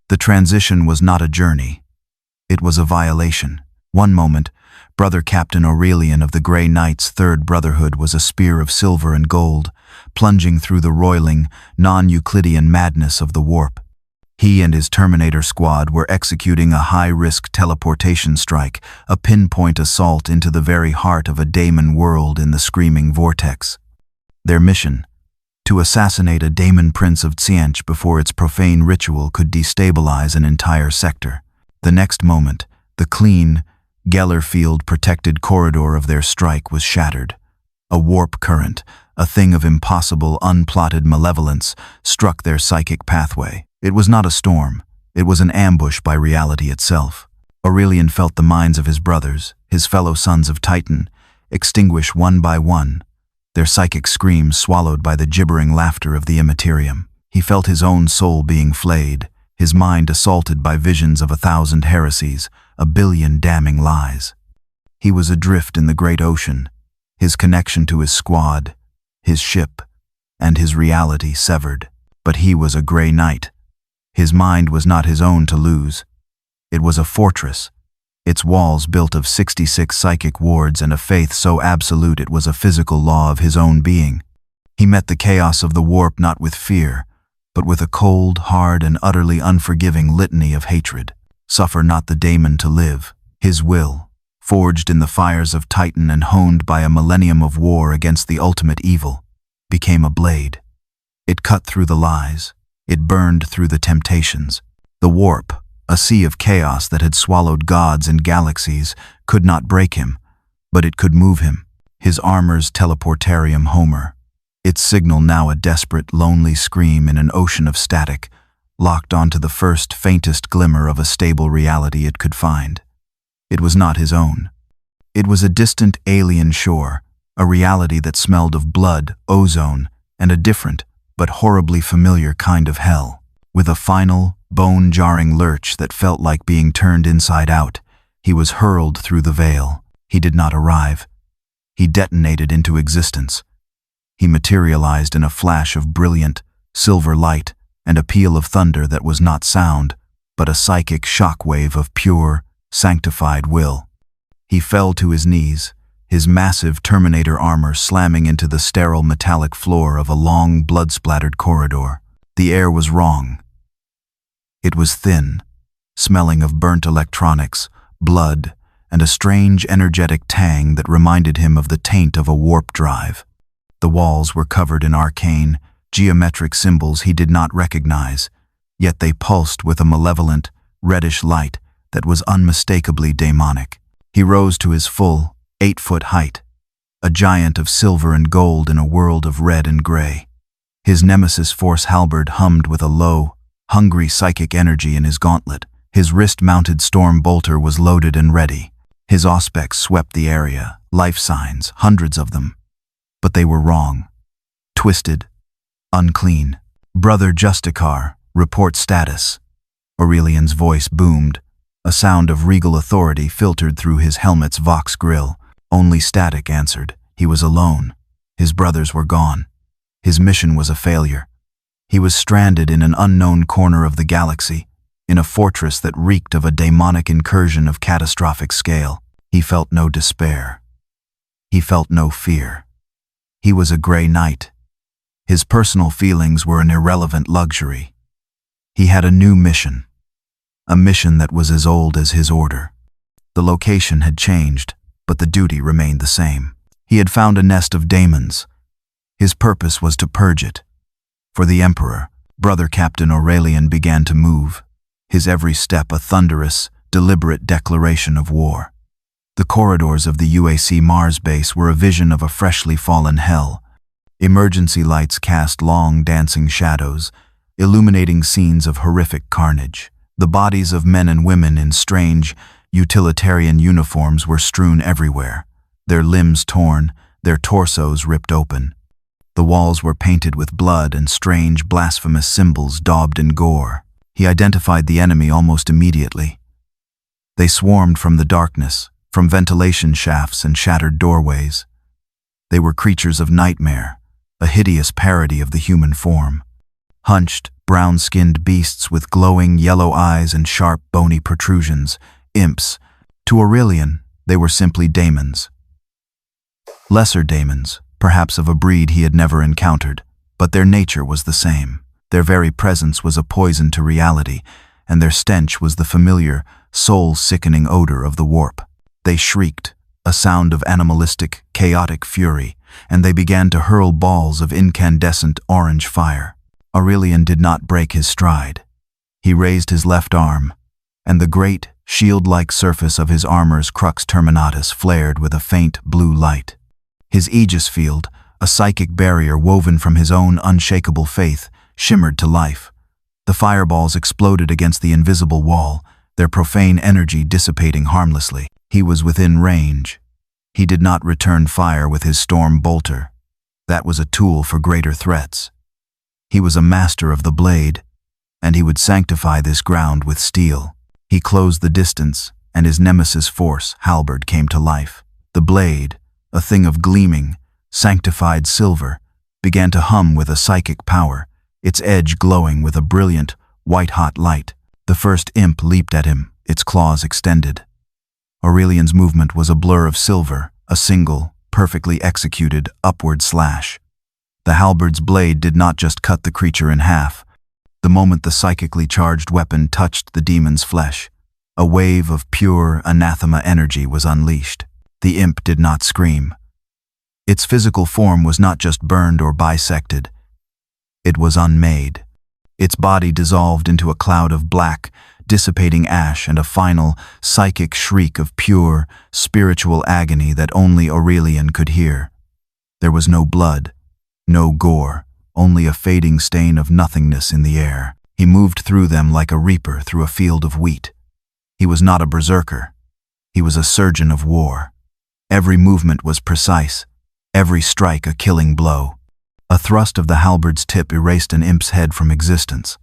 The transition was not a journey. It was a violation. One moment, Brother Captain Aurelian of the Grey Knight's Third Brotherhood was a spear of silver and gold, plunging through the roiling, non-Euclidean madness of the warp. He and his Terminator squad were executing a high-risk teleportation strike, a pinpoint assault into the very heart of a daemon world in the screaming vortex. Their mission: to assassinate a daemon prince of Tsiench before its profane ritual could destabilize an entire sector. The next moment, the clean, Gellerfield-protected corridor of their strike was shattered. A warp current, a thing of impossible, unplotted malevolence, struck their psychic pathway. It was not a storm. It was an ambush by reality itself. Aurelian felt the minds of his brothers, his fellow sons of Titan, extinguish one by one, their psychic screams swallowed by the gibbering laughter of the Immaterium. He felt his own soul being flayed, his mind assaulted by visions of 1,000 heresies, 1,000,000,000 damning lies. He was adrift in the great ocean, his connection to his squad, his ship, and his reality severed. But he was a Grey Knight. His mind was not his own to lose. It was a fortress, its walls built of 66 psychic wards and a faith so absolute it was a physical law of his own being. He met the chaos of the warp not with fear, but with a cold, hard, and utterly unforgiving litany of hatred. Suffer not the daemon to live. His will, forged in the fires of Titan and honed by a millennium of war against the ultimate evil, became a blade. It cut through the lies. It burned through the temptations. The warp, a sea of chaos that had swallowed gods and galaxies, could not break him, but it could move him. His armor's teleportarium Homer, its signal now a desperate, lonely scream in an ocean of static, locked onto the first, faintest glimmer of a stable reality it could find. It was not his own. It was a distant alien shore, a reality that smelled of blood, ozone, and a different, but horribly familiar kind of hell. With a final, bone-jarring lurch that felt like being turned inside out, he was hurled through the veil. He did not arrive. He detonated into existence. He materialized in a flash of brilliant, silver light and a peal of thunder that was not sound, but a psychic shockwave of pure, sanctified will. He fell to his knees, his massive Terminator armor slamming into the sterile metallic floor of a long, blood-splattered corridor. The air was wrong. It was thin, smelling of burnt electronics, blood, and a strange, energetic tang that reminded him of the taint of a warp drive. The walls were covered in arcane, geometric symbols he did not recognize, yet they pulsed with a malevolent, reddish light that was unmistakably demonic. He rose to his full, 8-foot height, a giant of silver and gold in a world of red and gray. His nemesis force halberd hummed with a low, hungry psychic energy in his gauntlet. His wrist-mounted storm bolter was loaded and ready. His auspex swept the area, life signs, hundreds of them. But they were wrong. Twisted, unclean. Brother Justicar, report status. Aurelian's voice boomed. A sound of regal authority filtered through his helmet's vox grill. Only static answered. He was alone. His brothers were gone. His mission was a failure. He was stranded in an unknown corner of the galaxy, in a fortress that reeked of a demonic incursion of catastrophic scale. He felt no despair. He felt no fear. He was a Grey Knight. His personal feelings were an irrelevant luxury. He had a new mission, a mission that was as old as his order. The location had changed, but the duty remained the same. He had found a nest of daemons. His purpose was to purge it. For the Emperor, Brother Captain Aurelian began to move, his every step a thunderous, deliberate declaration of war. The corridors of the UAC Mars base were a vision of a freshly fallen hell. Emergency lights cast long, dancing shadows, illuminating scenes of horrific carnage. The bodies of men and women in strange, utilitarian uniforms were strewn everywhere, their limbs torn, their torsos ripped open. The walls were painted with blood and strange, blasphemous symbols daubed in gore. He identified the enemy almost immediately. They swarmed from the darkness, from ventilation shafts and shattered doorways. They were creatures of nightmare, a hideous parody of the human form. Hunched, brown-skinned beasts with glowing yellow eyes and sharp, bony protrusions, imps. To Aurelian, they were simply daemons. Lesser daemons, perhaps of a breed he had never encountered, but their nature was the same. Their very presence was a poison to reality, and their stench was the familiar, soul-sickening odor of the warp. They shrieked, a sound of animalistic, chaotic fury, and they began to hurl balls of incandescent orange fire. Aurelian did not break his stride. He raised his left arm, and the great, shield-like surface of his armor's crux terminatus flared with a faint blue light. His aegis field, a psychic barrier woven from his own unshakable faith, shimmered to life. The fireballs exploded against the invisible wall, their profane energy dissipating harmlessly. He was within range. He did not return fire with his storm bolter. That was a tool for greater threats. He was a master of the blade, and he would sanctify this ground with steel. He closed the distance, and his nemesis force, halberd, came to life. The blade, a thing of gleaming, sanctified silver, began to hum with a psychic power, its edge glowing with a brilliant, white-hot light. The first imp leaped at him, its claws extended. Aurelian's movement was a blur of silver, a single, perfectly executed, upward slash. The halberd's blade did not just cut the creature in half. The moment the psychically charged weapon touched the demon's flesh, a wave of pure, anathema energy was unleashed. The imp did not scream. Its physical form was not just burned or bisected. It was unmade. Its body dissolved into a cloud of black, dissipating ash and a final, psychic shriek of pure, spiritual agony that only Aurelian could hear. There was no blood, no gore, only a fading stain of nothingness in the air. He moved through them like a reaper through a field of wheat. He was not a berserker. He was a surgeon of war. Every movement was precise, every strike a killing blow. A thrust of the halberd's tip erased an imp's head from existence.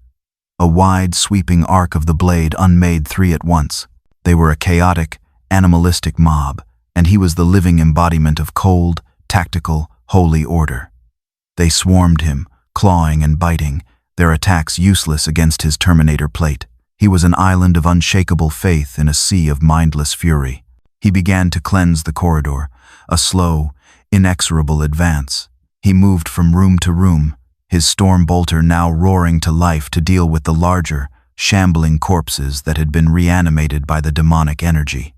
A wide, sweeping arc of the blade unmade three at once. They were a chaotic, animalistic mob, and he was the living embodiment of cold, tactical, holy order. They swarmed him, clawing and biting, their attacks useless against his Terminator plate. He was an island of unshakable faith in a sea of mindless fury. He began to cleanse the corridor, a slow, inexorable advance. He moved from room to room, his storm bolter now roaring to life to deal with the larger, shambling corpses that had been reanimated by the demonic energy.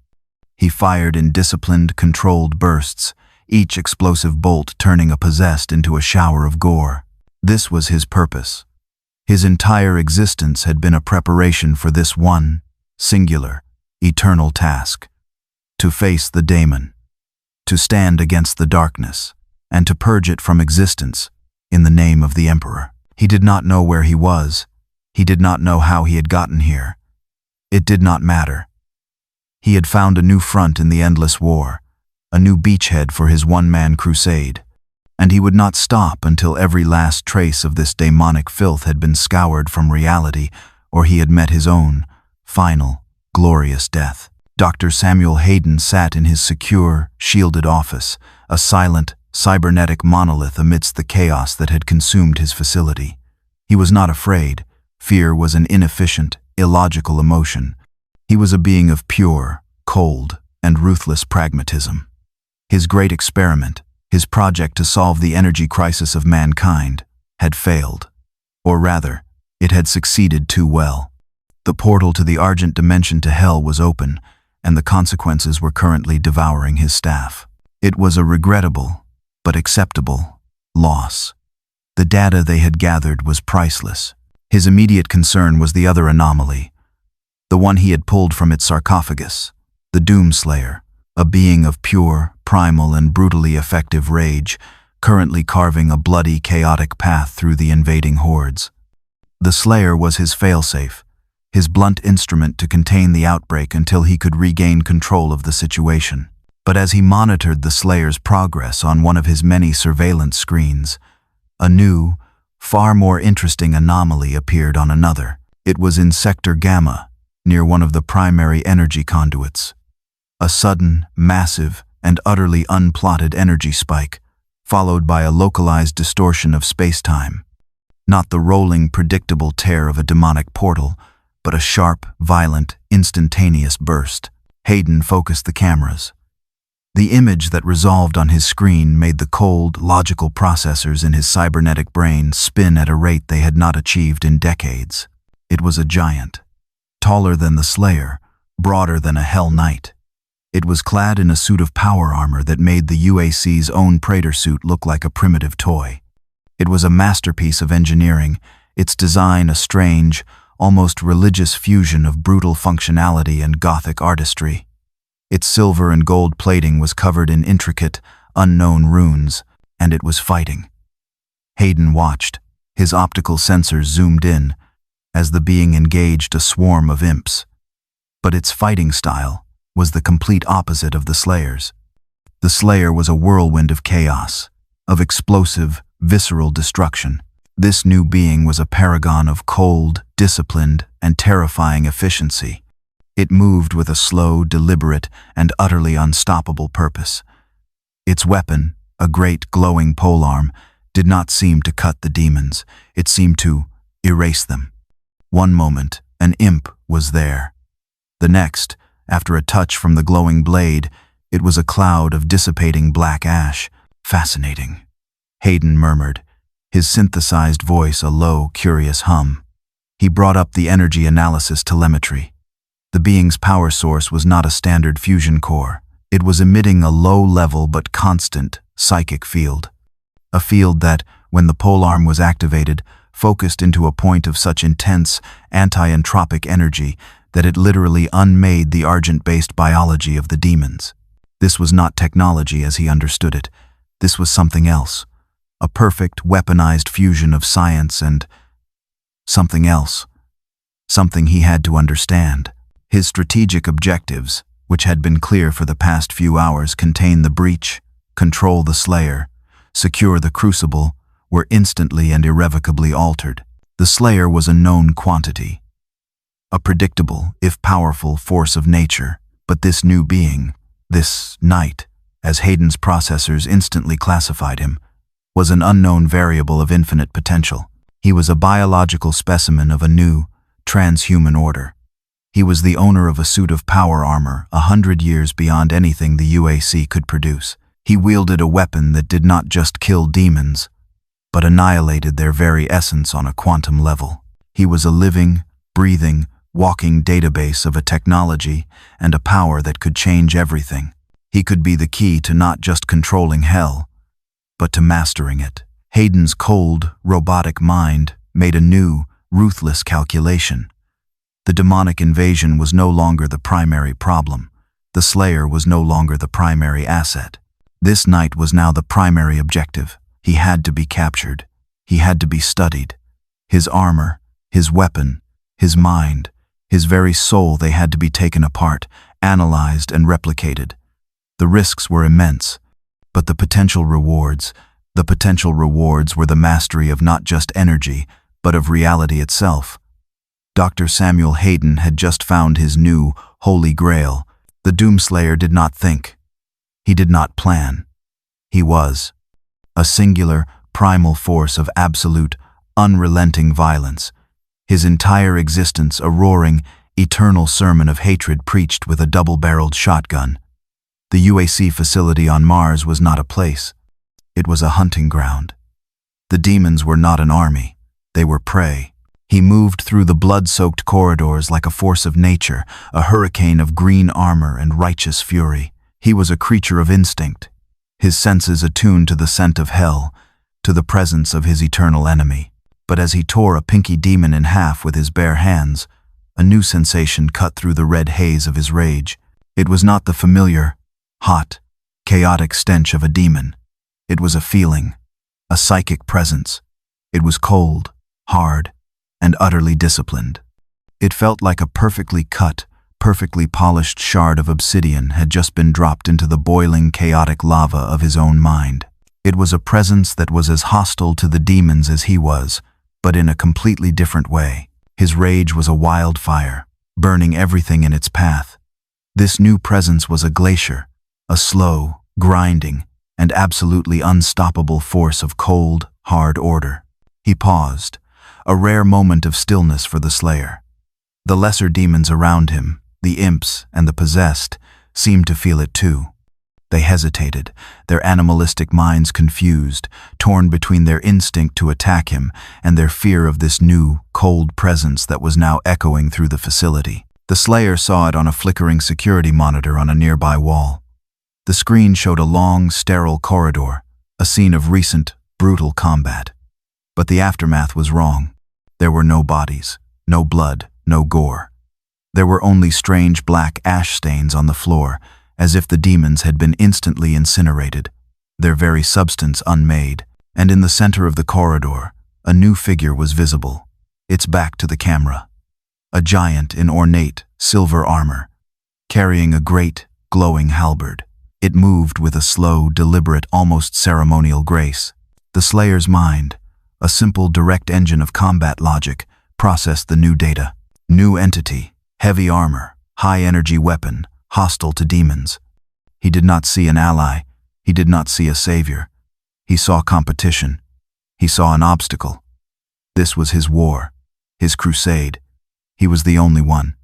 He fired in disciplined, controlled bursts, each explosive bolt turning a possessed into a shower of gore. This was his purpose. His entire existence had been a preparation for this one, singular, eternal task: to face the daemon, to stand against the darkness, and to purge it from existence in the name of the Emperor. He did not know where he was. He did not know how he had gotten here. It did not matter. He had found a new front in the endless war, a new beachhead for his one-man crusade, and he would not stop until every last trace of this demonic filth had been scoured from reality, or he had met his own, final, glorious death. Dr. Samuel Hayden sat in his secure, shielded office, a silent, cybernetic monolith amidst the chaos that had consumed his facility. He was not afraid. Fear was an inefficient, illogical emotion. He was a being of pure, cold, and ruthless pragmatism. His great experiment, his project to solve the energy crisis of mankind, had failed. Or rather, it had succeeded too well. The portal to the Argent Dimension to Hell was open, and the consequences were currently devouring his staff. It was a regrettable, but acceptable, loss. The data they had gathered was priceless. His immediate concern was the other anomaly, the one he had pulled from its sarcophagus, the Doomslayer, a being of pure, primal, and brutally effective rage, currently carving a bloody, chaotic path through the invading hordes. The Slayer was his failsafe, his blunt instrument to contain the outbreak until he could regain control of the situation. But as he monitored the Slayer's progress on one of his many surveillance screens, a new, far more interesting anomaly appeared on another. It was in Sector Gamma, near one of the primary energy conduits. A sudden, massive, and utterly unplotted energy spike, followed by a localized distortion of space-time. Not the rolling, predictable tear of a demonic portal, but a sharp, violent, instantaneous burst. Hayden focused the cameras. The image that resolved on his screen made the cold, logical processors in his cybernetic brain spin at a rate they had not achieved in decades. It was a giant. Taller than the Slayer, broader than a Hell Knight. It was clad in a suit of power armor that made the UAC's own Praetor suit look like a primitive toy. It was a masterpiece of engineering, its design a strange, almost religious fusion of brutal functionality and Gothic artistry. Its silver and gold plating was covered in intricate, unknown runes, and it was fighting. Hayden watched, his optical sensors zoomed in, as the being engaged a swarm of imps. But its fighting style was the complete opposite of the Slayer's. The Slayer was a whirlwind of chaos, of explosive, visceral destruction. This new being was a paragon of cold, disciplined, and terrifying efficiency. It moved with a slow, deliberate, and utterly unstoppable purpose. Its weapon, a great glowing polearm, did not seem to cut the demons. It seemed to erase them. One moment, an imp was there. The next, after a touch from the glowing blade, it was a cloud of dissipating black ash. Fascinating, Hayden murmured, his synthesized voice a low, curious hum. He brought up the energy analysis telemetry. The being's power source was not a standard fusion core. It was emitting a low-level but constant psychic field. A field that, when the polearm was activated, focused into a point of such intense, anti-entropic energy that it literally unmade the argent-based biology of the demons. This was not technology as he understood it. This was something else. A perfect, weaponized fusion of science and something else. Something he had to understand. His strategic objectives, which had been clear for the past few hours, contain the breach, control the Slayer, secure the Crucible, were instantly and irrevocably altered. The Slayer was a known quantity, a predictable, if powerful, force of nature, but this new being, this Knight, as Hayden's processors instantly classified him, was an unknown variable of infinite potential. He was a biological specimen of a new, transhuman order. He was the owner of a suit of power armor 100 years beyond anything the UAC could produce. He wielded a weapon that did not just kill demons, but annihilated their very essence on a quantum level. He was a living, breathing, walking database of a technology and a power that could change everything. He could be the key to not just controlling hell, but to mastering it. Hayden's cold, robotic mind made a new, ruthless calculation. The demonic invasion was no longer the primary problem. The Slayer was no longer the primary asset. This Knight was now the primary objective. He had to be captured. He had to be studied. His armor, his weapon, his mind, his very soul, they had to be taken apart, analyzed, and replicated. The risks were immense, but the potential rewards were the mastery of not just energy, but of reality itself. Dr. Samuel Hayden had just found his new, holy grail. The Doomslayer did not think. He did not plan. He was a singular, primal force of absolute, unrelenting violence. His entire existence a roaring, eternal sermon of hatred preached with a double-barreled shotgun. The UAC facility on Mars was not a place. It was a hunting ground. The demons were not an army. They were prey. He moved through the blood-soaked corridors like a force of nature, a hurricane of green armor and righteous fury. He was a creature of instinct, his senses attuned to the scent of hell, to the presence of his eternal enemy. But as he tore a pinky demon in half with his bare hands, a new sensation cut through the red haze of his rage. It was not the familiar, hot, chaotic stench of a demon. It was a feeling, a psychic presence. It was cold, hard, and utterly disciplined. It felt like a perfectly cut, perfectly polished shard of obsidian had just been dropped into the boiling, chaotic lava of his own mind. It was a presence that was as hostile to the demons as he was, but in a completely different way. His rage was a wildfire, burning everything in its path. This new presence was a glacier, a slow, grinding, and absolutely unstoppable force of cold, hard order. He paused, a rare moment of stillness for the Slayer. The lesser demons around him, the imps and the possessed, seemed to feel it too. They hesitated, their animalistic minds confused, torn between their instinct to attack him and their fear of this new, cold presence that was now echoing through the facility. The Slayer saw it on a flickering security monitor on a nearby wall. The screen showed a long, sterile corridor, a scene of recent, brutal combat. But the aftermath was wrong. There were no bodies, no blood, no gore. There were only strange black ash stains on the floor, as if the demons had been instantly incinerated, their very substance unmade. And in the center of the corridor, a new figure was visible, its back to the camera. A giant in ornate, silver armor, carrying a great, glowing halberd. It moved with a slow, deliberate, almost ceremonial grace. The Slayer's mind, a simple, direct engine of combat logic, processed the new data. New entity, heavy armor, high-energy weapon, hostile to demons. He did not see an ally. He did not see a savior. He saw competition. He saw an obstacle. This was his war, his crusade. He was the only one.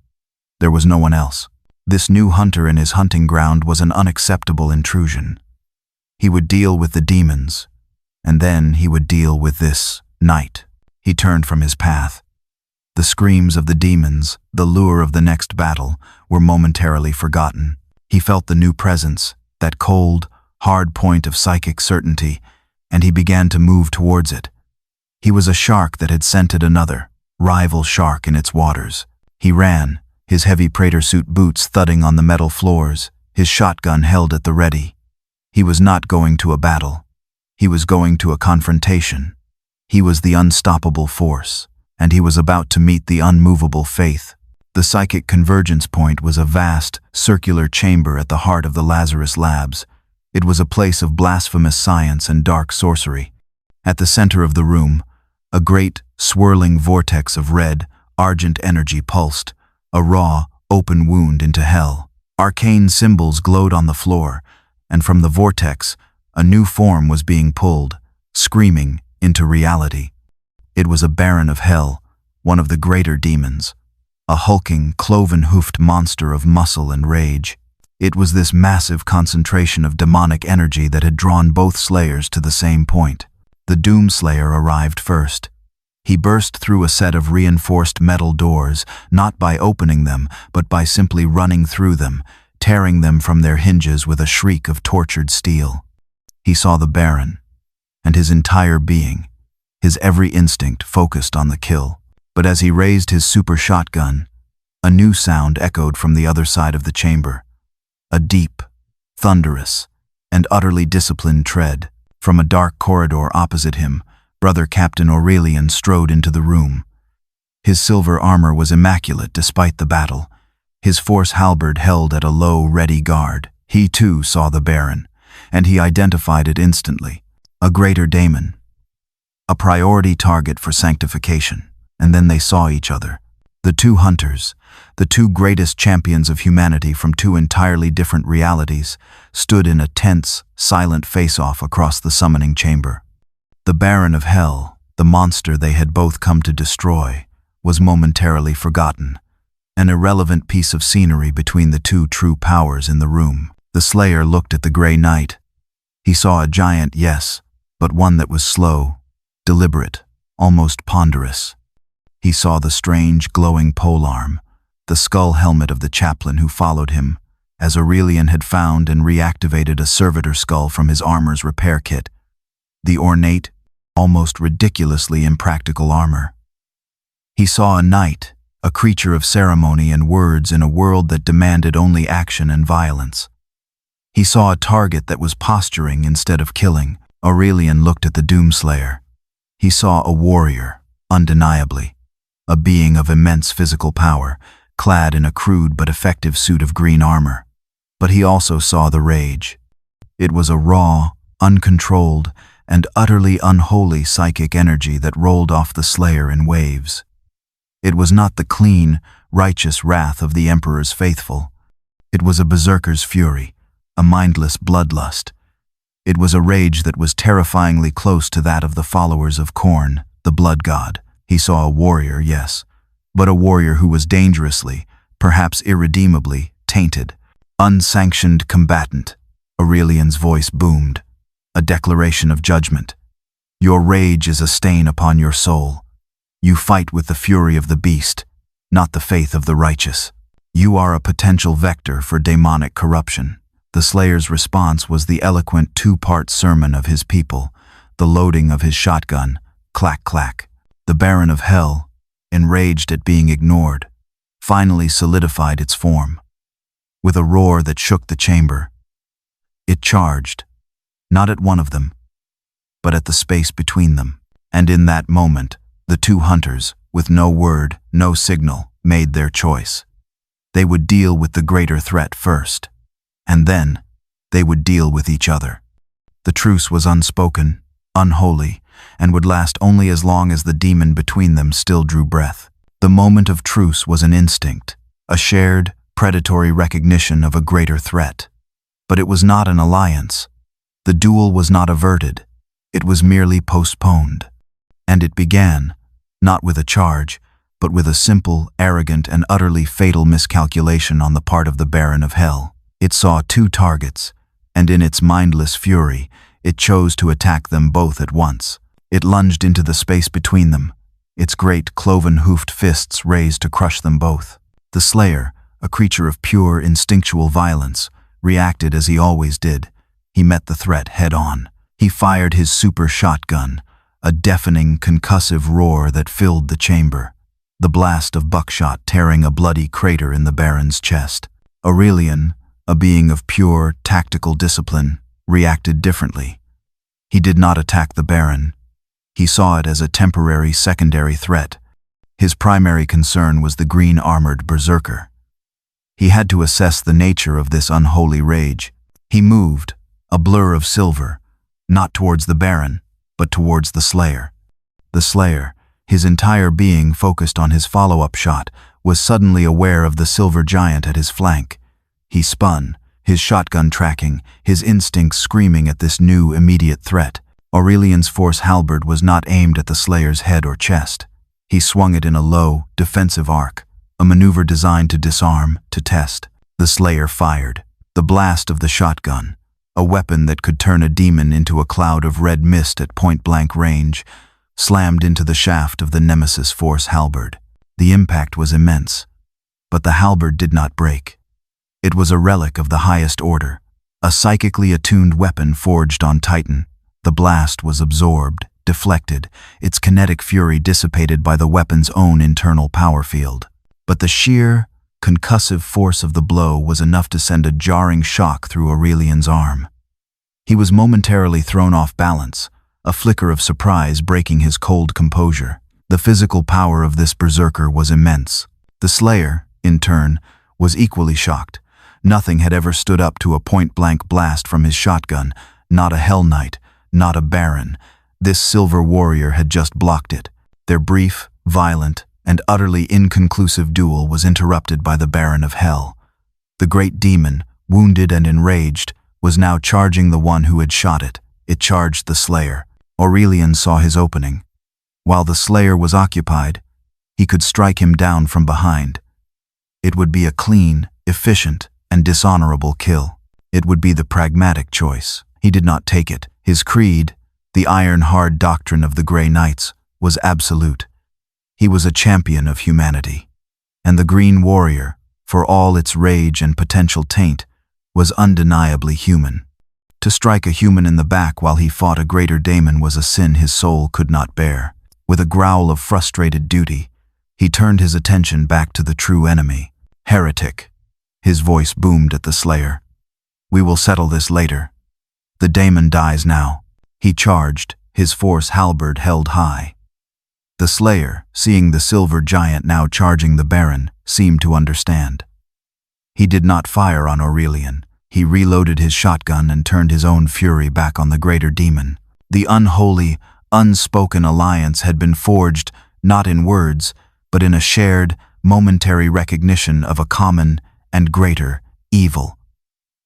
There was no one else. This new hunter in his hunting ground was an unacceptable intrusion. He would deal with the demons, and then he would deal with this night. He turned from his path. The screams of the demons, the lure of the next battle, were momentarily forgotten. He felt the new presence, that cold, hard point of psychic certainty, and he began to move towards it. He was a shark that had scented another, rival shark in its waters. He ran, his heavy Praetor suit boots thudding on the metal floors, his shotgun held at the ready. He was not going to a battle. He was going to a confrontation. He was the unstoppable force, and he was about to meet the unmovable faith. The psychic convergence point was a vast, circular chamber at the heart of the Lazarus Labs. It was a place of blasphemous science and dark sorcery. At the center of the room, a great, swirling vortex of red, argent energy pulsed, a raw, open wound into hell. Arcane symbols glowed on the floor, and from the vortex, a new form was being pulled, screaming, into reality. It was a Baron of Hell, one of the greater demons, a hulking, cloven-hoofed monster of muscle and rage. It was this massive concentration of demonic energy that had drawn both Slayers to the same point. The Doom Slayer arrived first. He burst through a set of reinforced metal doors, not by opening them, but by simply running through them, tearing them from their hinges with a shriek of tortured steel. He saw the Baron, and his entire being, his every instinct focused on the kill. But as he raised his super shotgun, a new sound echoed from the other side of the chamber. A deep, thunderous, and utterly disciplined tread. From a dark corridor opposite him, Brother Captain Aurelian strode into the room. His silver armor was immaculate despite the battle, his force halberd held at a low, ready guard. He too saw the Baron, and he identified it instantly. A greater daemon, a priority target for sanctification. And then they saw each other. The two hunters, the two greatest champions of humanity from two entirely different realities, stood in a tense, silent face-off across the summoning chamber. The Baron of Hell, the monster they had both come to destroy, was momentarily forgotten, an irrelevant piece of scenery between the two true powers in the room. The Slayer looked at the Grey Knight. He saw a giant, yes, but one that was slow, deliberate, almost ponderous. He saw the strange, glowing polearm, the skull helmet of the chaplain who followed him, as Aurelian had found and reactivated a servitor skull from his armor's repair kit. The ornate, almost ridiculously impractical armor. He saw a knight, a creature of ceremony and words in a world that demanded only action and violence. He saw a target that was posturing instead of killing. Aurelian looked at the Doomslayer. He saw a warrior, undeniably. A being of immense physical power, clad in a crude but effective suit of green armor. But he also saw the rage. It was a raw, uncontrolled, and utterly unholy psychic energy that rolled off the Slayer in waves. It was not the clean, righteous wrath of the Emperor's faithful. It was a berserker's fury, a mindless bloodlust. It was a rage that was terrifyingly close to that of the followers of Khorne. the blood god. He saw a warrior, yes, but a warrior who was dangerously, perhaps irredeemably, tainted. Unsanctioned combatant. Aurelian's voice boomed, a declaration of judgment. Your rage is a stain upon your soul. You fight with the fury of the beast, not the faith of the righteous. You are a potential vector for demonic corruption. The Slayer's response was the eloquent two-part sermon of his people, the loading of his shotgun, clack clack. The Baron of Hell, enraged at being ignored, finally solidified its form. With a roar that shook the chamber, it charged, not at one of them, but at the space between them. And in that moment, the two hunters, with no word, no signal, made their choice. They would deal with the greater threat first, and then they would deal with each other. The truce was unspoken, unholy, and would last only as long as the demon between them still drew breath. The moment of truce was an instinct, a shared, predatory recognition of a greater threat. But it was not an alliance. The duel was not averted. It was merely postponed. And it began, not with a charge, but with a simple, arrogant, and utterly fatal miscalculation on the part of the Baron of Hell. It saw two targets, and in its mindless fury, it chose to attack them both at once. It lunged into the space between them, its great cloven-hoofed fists raised to crush them both. The Slayer, a creature of pure, instinctual violence, reacted as he always did. He met the threat head-on. He fired his super shotgun, a deafening, concussive roar that filled the chamber, the blast of buckshot tearing a bloody crater in the Baron's chest. Aurelian, a being of pure, tactical discipline, reacted differently. He did not attack the Baron. He saw it as a temporary secondary threat. His primary concern was the green-armored berserker. He had to assess the nature of this unholy rage. He moved, a blur of silver, not towards the Baron, but towards the Slayer. The Slayer, his entire being focused on his follow-up shot, was suddenly aware of the silver giant at his flank. He spun, his shotgun tracking, his instincts screaming at this new, immediate threat. Aurelian's force halberd was not aimed at the Slayer's head or chest. He swung it in a low, defensive arc, a maneuver designed to disarm, to test. The Slayer fired. The blast of the shotgun, a weapon that could turn a demon into a cloud of red mist at point-blank range, slammed into the shaft of the Nemesis force halberd. The impact was immense, but the halberd did not break. It was a relic of the highest order, a psychically attuned weapon forged on Titan. The blast was absorbed, deflected, its kinetic fury dissipated by the weapon's own internal power field. But the sheer, concussive force of the blow was enough to send a jarring shock through Aurelian's arm. He was momentarily thrown off balance, a flicker of surprise breaking his cold composure. The physical power of this berserker was immense. The Slayer, in turn, was equally shocked. Nothing had ever stood up to a point-blank blast from his shotgun, not a Hell Knight, not a Baron. This silver warrior had just blocked it. Their brief, violent, and utterly inconclusive duel was interrupted by the Baron of Hell. The great demon, wounded and enraged, was now charging the one who had shot it. It charged the Slayer. Aurelian saw his opening. While the Slayer was occupied, he could strike him down from behind. It would be a clean, efficient, and dishonorable kill. It would be the pragmatic choice. He did not take it. His creed, the iron-hard doctrine of the Grey Knights, was absolute. He was a champion of humanity. And the Green Warrior, for all its rage and potential taint, was undeniably human. To strike a human in the back while he fought a greater daemon was a sin his soul could not bear. With a growl of frustrated duty, he turned his attention back to the true enemy. Heretic. His voice boomed at the Slayer. We will settle this later. The daemon dies now. He charged, his force halberd held high. The Slayer, seeing the silver giant now charging the Baron, seemed to understand. He did not fire on Aurelian. He reloaded his shotgun and turned his own fury back on the greater demon. The unholy, unspoken alliance had been forged not in words, but in a shared, momentary recognition of a common and greater evil.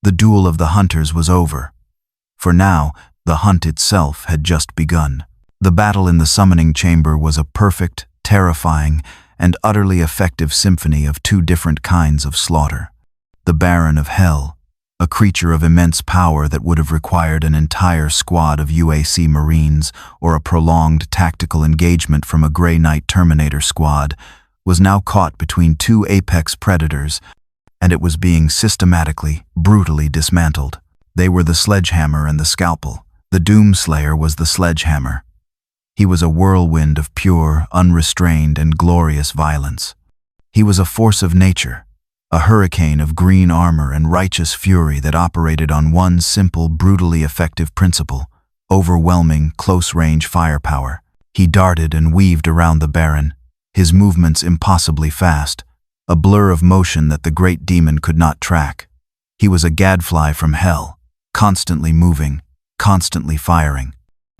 The duel of the hunters was over. For now, the hunt itself had just begun. The battle in the summoning chamber was a perfect, terrifying, and utterly effective symphony of two different kinds of slaughter. The Baron of Hell, a creature of immense power that would have required an entire squad of UAC Marines or a prolonged tactical engagement from a Grey Knight Terminator squad, was now caught between two apex predators, and it was being systematically, brutally dismantled. They were the sledgehammer and the scalpel. The Doomslayer was the sledgehammer. He was a whirlwind of pure, unrestrained, and glorious violence. He was a force of nature, a hurricane of green armor and righteous fury that operated on one simple, brutally effective principle: overwhelming, close-range firepower. He darted and weaved around the Baron, his movements impossibly fast, a blur of motion that the great demon could not track. He was a gadfly from hell, constantly moving, constantly firing.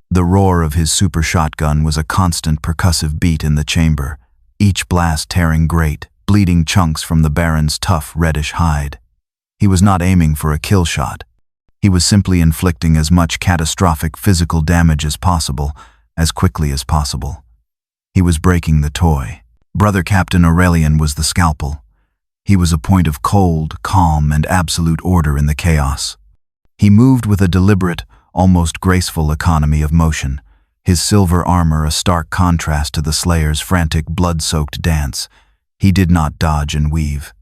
The roar of his super shotgun was a constant percussive beat in the chamber, each blast tearing great, bleeding chunks from the Baron's tough, reddish hide. He was not aiming for a kill shot. He was simply inflicting as much catastrophic physical damage as possible, as quickly as possible. He was breaking the toy. Brother Captain Aurelian was the scalpel. He was a point of cold, calm, and absolute order in the chaos. He moved with a deliberate, almost graceful economy of motion, his silver armor a stark contrast to the Slayer's frantic, blood-soaked dance. He did not dodge and weave.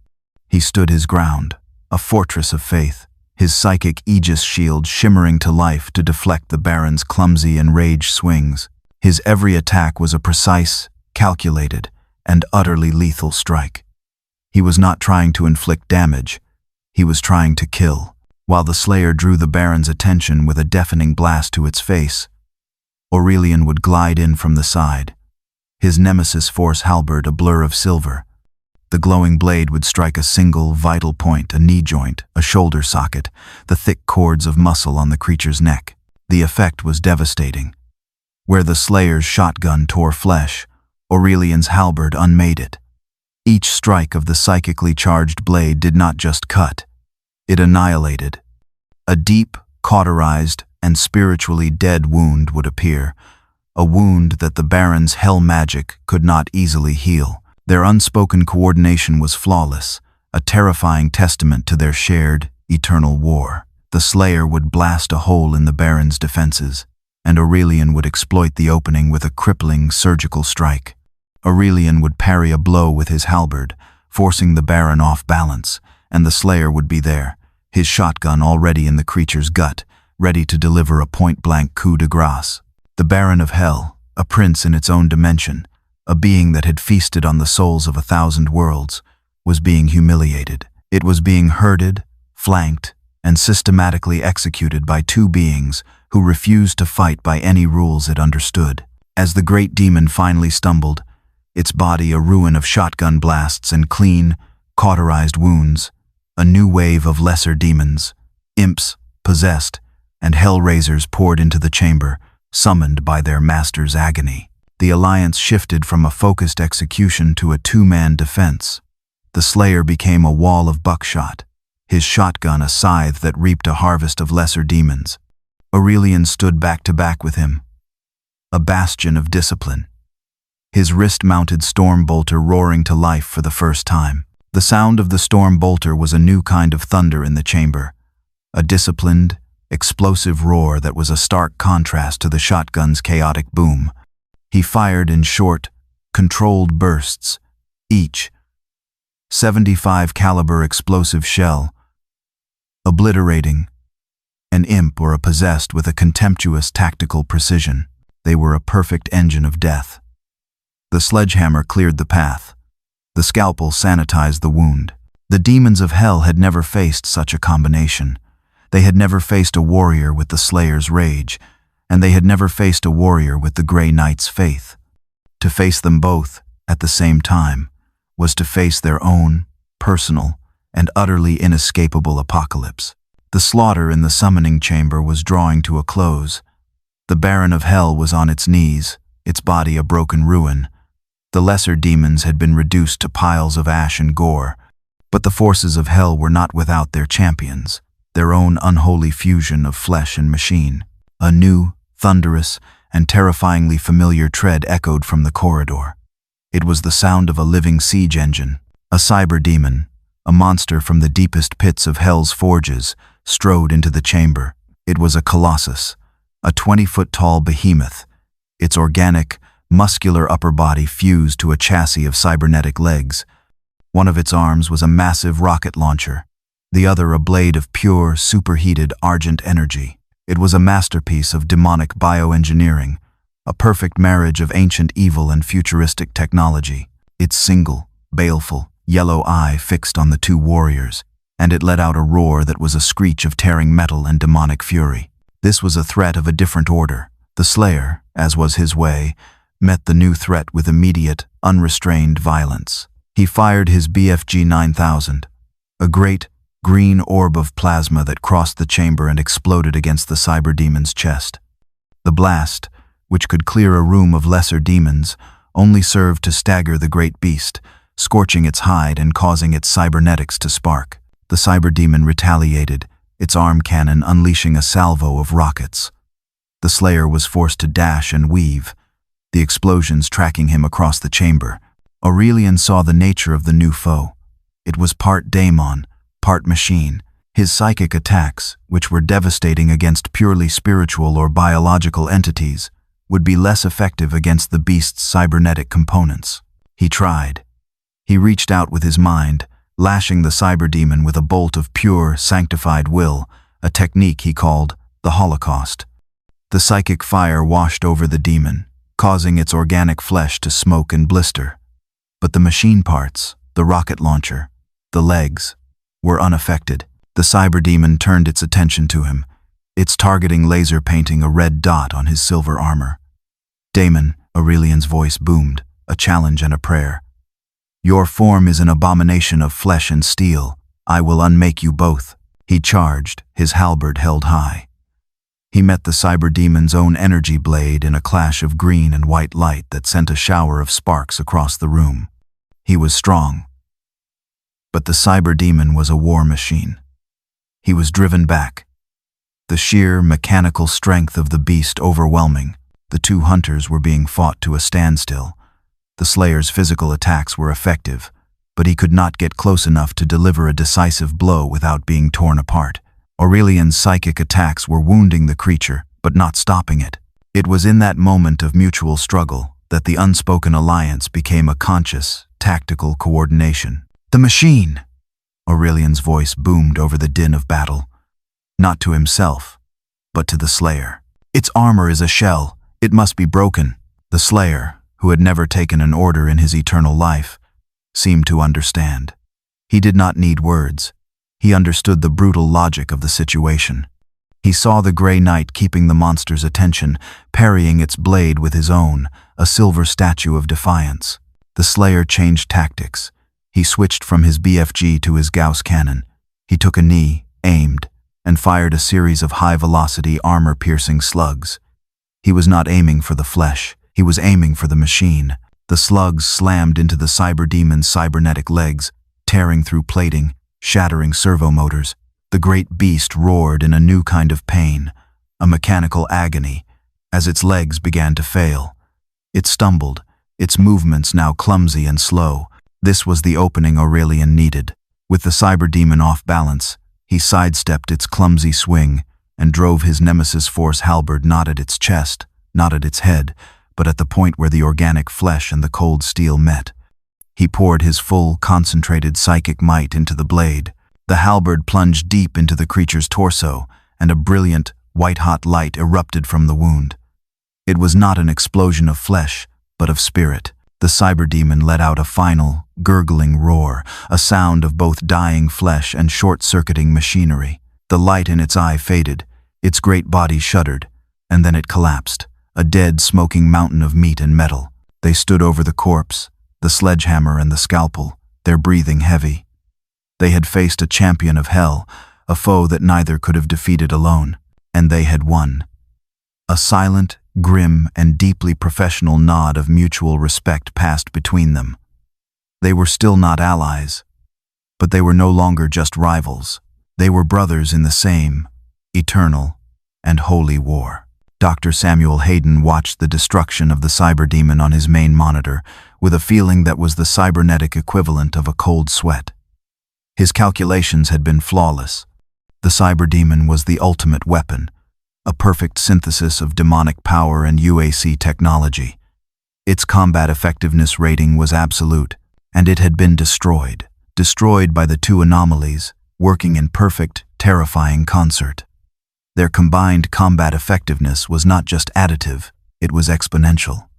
He stood his ground, a fortress of faith, his psychic Aegis shield shimmering to life to deflect the Baron's clumsy, enraged swings. His every attack was a precise, calculated, and utterly lethal strike. He was not trying to inflict damage. He was trying to kill. While the Slayer drew the Baron's attention with a deafening blast to its face, Aurelian would glide in from the side, his nemesis force halberd a blur of silver. The glowing blade would strike a single, vital point, a knee joint, a shoulder socket, the thick cords of muscle on the creature's neck. The effect was devastating. Where the Slayer's shotgun tore flesh, Aurelian's halberd unmade it. Each strike of the psychically charged blade did not just cut, it annihilated. A deep, cauterized, and spiritually dead wound would appear, a wound that the Baron's hell magic could not easily heal. Their unspoken coordination was flawless, a terrifying testament to their shared, eternal war. The Slayer would blast a hole in the Baron's defenses, and Aurelian would exploit the opening with a crippling surgical strike. Aurelian would parry a blow with his halberd, forcing the Baron off balance, and the Slayer would be there, his shotgun already in the creature's gut, ready to deliver a point-blank coup de grace. The Baron of Hell, a prince in its own dimension, a being that had feasted on the souls of 1,000 worlds, was being humiliated. It was being herded, flanked, and systematically executed by two beings who refused to fight by any rules it understood. As the great demon finally stumbled, its body a ruin of shotgun blasts and clean, cauterized wounds, a new wave of lesser demons, imps, possessed, and hellraisers poured into the chamber, summoned by their master's agony. The alliance shifted from a focused execution to a two-man defense. The Slayer became a wall of buckshot, his shotgun a scythe that reaped a harvest of lesser demons. Aurelian stood back to back with him, a bastion of discipline, his wrist-mounted storm bolter roaring to life for the first time. The sound of the storm bolter was a new kind of thunder in the chamber, a disciplined, explosive roar that was a stark contrast to the shotgun's chaotic boom. He fired in short, controlled bursts, each 75 caliber explosive shell, obliterating an imp or a possessed with a contemptuous tactical precision. They were a perfect engine of death. The sledgehammer cleared the path. The scalpel sanitized the wound. The demons of hell had never faced such a combination. They had never faced a warrior with the Slayer's rage, and they had never faced a warrior with the Grey Knight's faith. To face them both, at the same time, was to face their own, personal, and utterly inescapable apocalypse. The slaughter in the summoning chamber was drawing to a close. The Baron of Hell was on its knees, its body a broken ruin. The lesser demons had been reduced to piles of ash and gore, but the forces of hell were not without their champions, their own unholy fusion of flesh and machine. A new, thunderous, and terrifyingly familiar tread echoed from the corridor. It was the sound of a living siege engine. A cyber demon, a monster from the deepest pits of Hell's forges, strode into the chamber. It was a colossus, a 20-foot-tall behemoth, its organic, muscular upper body fused to a chassis of cybernetic legs. One of its arms was a massive rocket launcher, the other a blade of pure, superheated argent energy. It was a masterpiece of demonic bioengineering, a perfect marriage of ancient evil and futuristic technology. Its single, baleful, yellow eye fixed on the two warriors, and it let out a roar that was a screech of tearing metal and demonic fury. This was a threat of a different order. The Slayer, as was his way, met the new threat with immediate, unrestrained violence. He fired his BFG 9000, a great, green orb of plasma that crossed the chamber and exploded against the cyber demon's chest. The blast, which could clear a room of lesser demons, only served to stagger the great beast, scorching its hide and causing its cybernetics to spark. The cyber demon retaliated, its arm cannon unleashing a salvo of rockets. The Slayer was forced to dash and weave, the explosions tracking him across the chamber. Aurelian saw the nature of the new foe. It was part daemon, part machine. His psychic attacks, which were devastating against purely spiritual or biological entities, would be less effective against the beast's cybernetic components. He tried. He reached out with his mind, lashing the cyber demon with a bolt of pure, sanctified will, a technique he called the Holocaust. The psychic fire washed over the demon, causing its organic flesh to smoke and blister. But the machine parts, the rocket launcher, the legs, were unaffected. The cyber demon turned its attention to him, its targeting laser painting a red dot on his silver armor. "Daemon," Aurelian's voice boomed, a challenge and a prayer. "Your form is an abomination of flesh and steel. I will unmake you both." He charged, his halberd held high. He met the cyber demon's own energy blade in a clash of green and white light that sent a shower of sparks across the room. He was strong. But the cyber demon was a war machine. He was driven back, the sheer mechanical strength of the beast overwhelming. The two hunters were being fought to a standstill. The Slayer's physical attacks were effective, but he could not get close enough to deliver a decisive blow without being torn apart. Aurelian's psychic attacks were wounding the creature, but not stopping it. It was in that moment of mutual struggle that the unspoken alliance became a conscious, tactical coordination. "The machine!" Aurelian's voice boomed over the din of battle, not to himself, but to the Slayer. "Its armor is a shell. It must be broken." The Slayer, who had never taken an order in his eternal life, seemed to understand. He did not need words. He understood the brutal logic of the situation. He saw the Grey Knight keeping the monster's attention, parrying its blade with his own, a silver statue of defiance. The Slayer changed tactics. He switched from his BFG to his Gauss cannon. He took a knee, aimed, and fired a series of high-velocity, armor-piercing slugs. He was not aiming for the flesh. He was aiming for the machine. The slugs slammed into the cyber demon's cybernetic legs, tearing through plating, shattering servo motors. The great beast roared in a new kind of pain, a mechanical agony, as its legs began to fail. It stumbled, its movements now clumsy and slow. This was the opening Aurelian needed. With the cyber demon off balance, he sidestepped its clumsy swing and drove his Nemesis Force halberd not at its chest, not at its head, but at the point where the organic flesh and the cold steel met. He poured his full, concentrated psychic might into the blade. The halberd plunged deep into the creature's torso, and a brilliant, white-hot light erupted from the wound. It was not an explosion of flesh, but of spirit. The cyber demon let out a final, gurgling roar, a sound of both dying flesh and short-circuiting machinery. The light in its eye faded, its great body shuddered, and then it collapsed, a dead, smoking mountain of meat and metal. They stood over the corpse, the sledgehammer and the scalpel, their breathing heavy. They had faced a champion of hell, a foe that neither could have defeated alone, and they had won. A silent, grim, and deeply professional nod of mutual respect passed between them. They were still not allies, but they were no longer just rivals. They were brothers in the same, eternal, and holy war. Dr. Samuel Hayden watched the destruction of the cyberdemon on his main monitor with a feeling that was the cybernetic equivalent of a cold sweat. His calculations had been flawless. The cyberdemon was the ultimate weapon, a perfect synthesis of demonic power and UAC technology. Its combat effectiveness rating was absolute, and it had been destroyed by the two anomalies, working in perfect, terrifying concert. Their combined combat effectiveness was not just additive, it was exponential.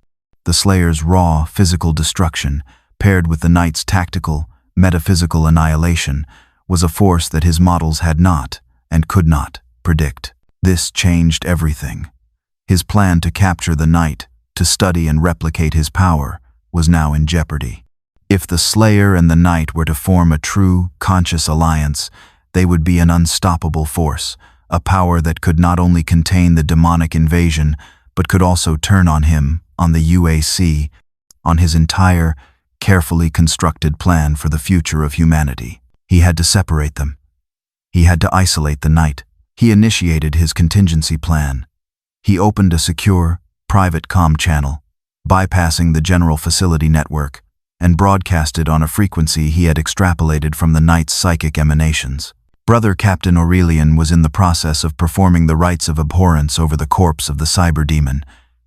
The Slayer's raw, physical destruction, paired with the Knight's tactical, metaphysical annihilation, was a force that his models had not, and could not, predict. This changed everything. His plan to capture the Knight, to study and replicate his power, was now in jeopardy. If the Slayer and the Knight were to form a true, conscious alliance, they would be an unstoppable force, a power that could not only contain the demonic invasion, but could also turn on him, on the UAC, on his entire, carefully constructed plan for the future of humanity. He had to separate them. He had to isolate the Knight. He initiated his contingency plan. He opened a secure, private comm channel, bypassing the general facility network, and broadcasted on a frequency he had extrapolated from the Knight's psychic emanations. Brother Captain Aurelian was in the process of performing the rites of abhorrence over the corpse of the cyberdemon,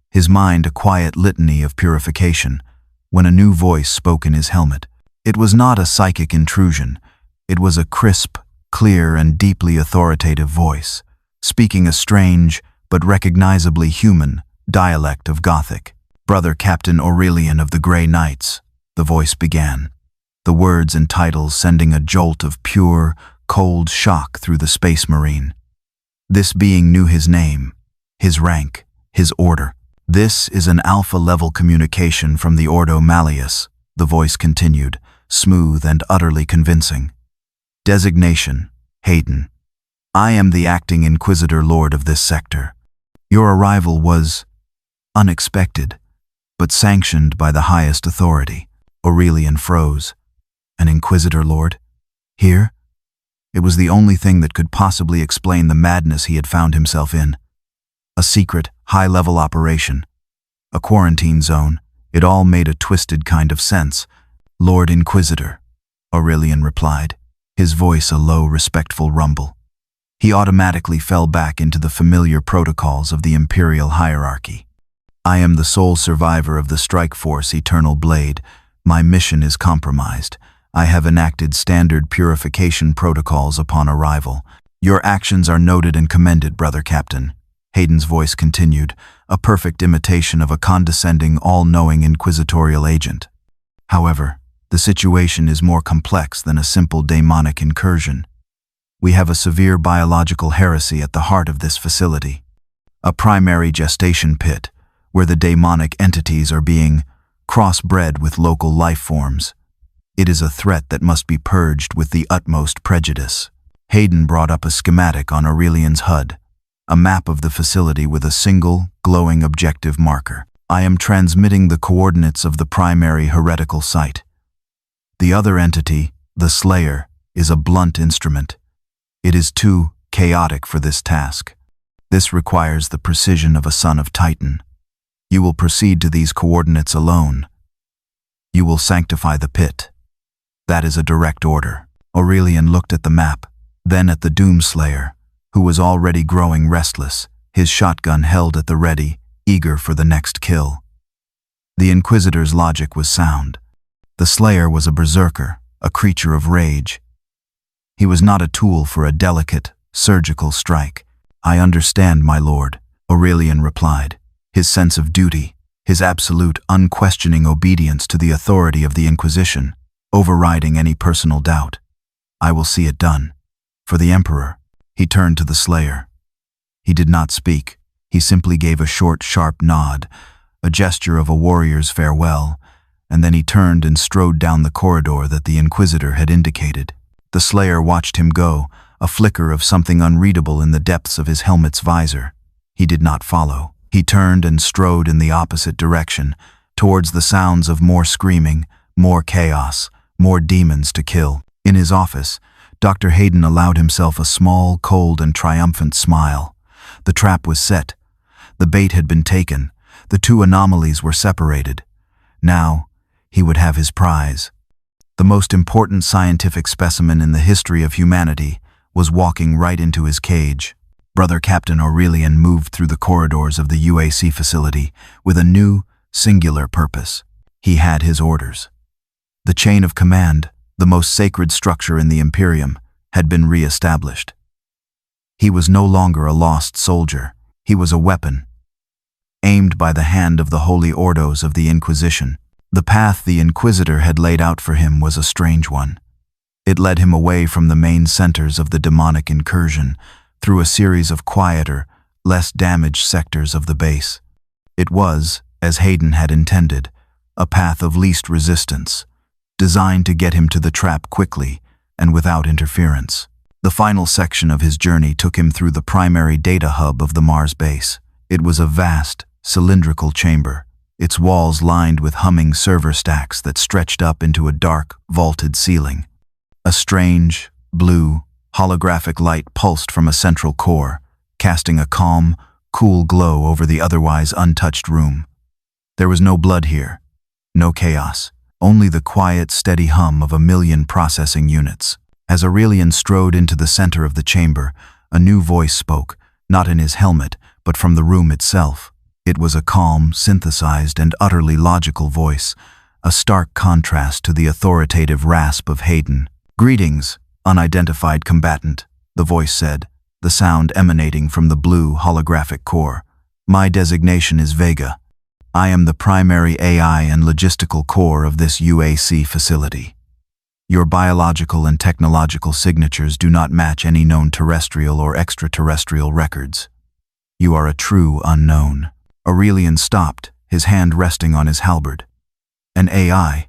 his mind a quiet litany of purification, when a new voice spoke in his helmet. It was not a psychic intrusion. It was a crisp, clear, and deeply authoritative voice, speaking a strange, but recognizably human, dialect of Gothic. Brother Captain Aurelian of the Grey Knights, the voice began, the words and titles sending a jolt of pure, cold shock through the Space Marine. This being knew his name, his rank, his order. This is an alpha-level communication from the Ordo Malleus, the voice continued, smooth and utterly convincing. Designation, Hayden. I am the acting Inquisitor Lord of this sector. Your arrival was unexpected, but sanctioned by the highest authority. Aurelian froze. An Inquisitor Lord? Here? It was the only thing that could possibly explain the madness he had found himself in. A secret, high-level operation. A quarantine zone. It all made a twisted kind of sense. Lord Inquisitor, Aurelian replied, his voice a low, respectful rumble. He automatically fell back into the familiar protocols of the Imperial hierarchy. I am the sole survivor of the Strike Force Eternal Blade. My mission is compromised. I have enacted standard purification protocols upon arrival. Your actions are noted and commended, Brother Captain. Hayden's voice continued, a perfect imitation of a condescending, all-knowing inquisitorial agent. However, the situation is more complex than a simple demonic incursion. We have a severe biological heresy at the heart of this facility. A primary gestation pit, where the demonic entities are being crossbred with local life forms. It is a threat that must be purged with the utmost prejudice. Hayden brought up a schematic on Aurelian's HUD, a map of the facility with a single, glowing objective marker. I am transmitting the coordinates of the primary heretical site. The other entity, the Slayer, is a blunt instrument. It is too chaotic for this task. This requires the precision of a son of Titan. You will proceed to these coordinates alone. You will sanctify the pit. That is a direct order. Aurelian looked at the map, then at the Doomslayer, who was already growing restless, his shotgun held at the ready, eager for the next kill. The Inquisitor's logic was sound. The Slayer was a berserker, a creature of rage. He was not a tool for a delicate, surgical strike. I understand, my lord, Aurelian replied, his sense of duty, his absolute, unquestioning obedience to the authority of the Inquisition, overriding any personal doubt. I will see it done. For the Emperor. He turned to the Slayer. He did not speak. He simply gave a short, sharp nod, a gesture of a warrior's farewell, and then he turned and strode down the corridor that the Inquisitor had indicated. The Slayer watched him go, a flicker of something unreadable in the depths of his helmet's visor. He did not follow. He turned and strode in the opposite direction, towards the sounds of more screaming, more chaos, more demons to kill. In his office, Dr. Hayden allowed himself a small, cold, and triumphant smile. The trap was set. The bait had been taken. The two anomalies were separated. Now, he would have his prize. The most important scientific specimen in the history of humanity was walking right into his cage. Brother Captain Aurelian moved through the corridors of the UAC facility with a new, singular purpose. He had his orders. The chain of command, the most sacred structure in the Imperium, had been re-established. He was no longer a lost soldier. He was a weapon, aimed by the hand of the holy ordos of the Inquisition. The path the Inquisitor had laid out for him was a strange one. It led him away from the main centers of the demonic incursion, through a series of quieter, less damaged sectors of the base. It was, as Hayden had intended, a path of least resistance, designed to get him to the trap quickly and without interference. The final section of his journey took him through the primary data hub of the Mars base. It was a vast, cylindrical chamber, its walls lined with humming server stacks that stretched up into a dark, vaulted ceiling. A strange, blue, holographic light pulsed from a central core, casting a calm, cool glow over the otherwise untouched room. There was no blood here, no chaos, only the quiet, steady hum of 1,000,000 processing units. As Aurelian strode into the center of the chamber, a new voice spoke, not in his helmet, but from the room itself. It was a calm, synthesized, and utterly logical voice, a stark contrast to the authoritative rasp of Hayden. "Greetings, unidentified combatant," the voice said, the sound emanating from the blue holographic core. "My designation is Vega. I am the primary AI and logistical core of this UAC facility. Your biological and technological signatures do not match any known terrestrial or extraterrestrial records. You are a true unknown." Aurelian stopped, his hand resting on his halberd. An AI,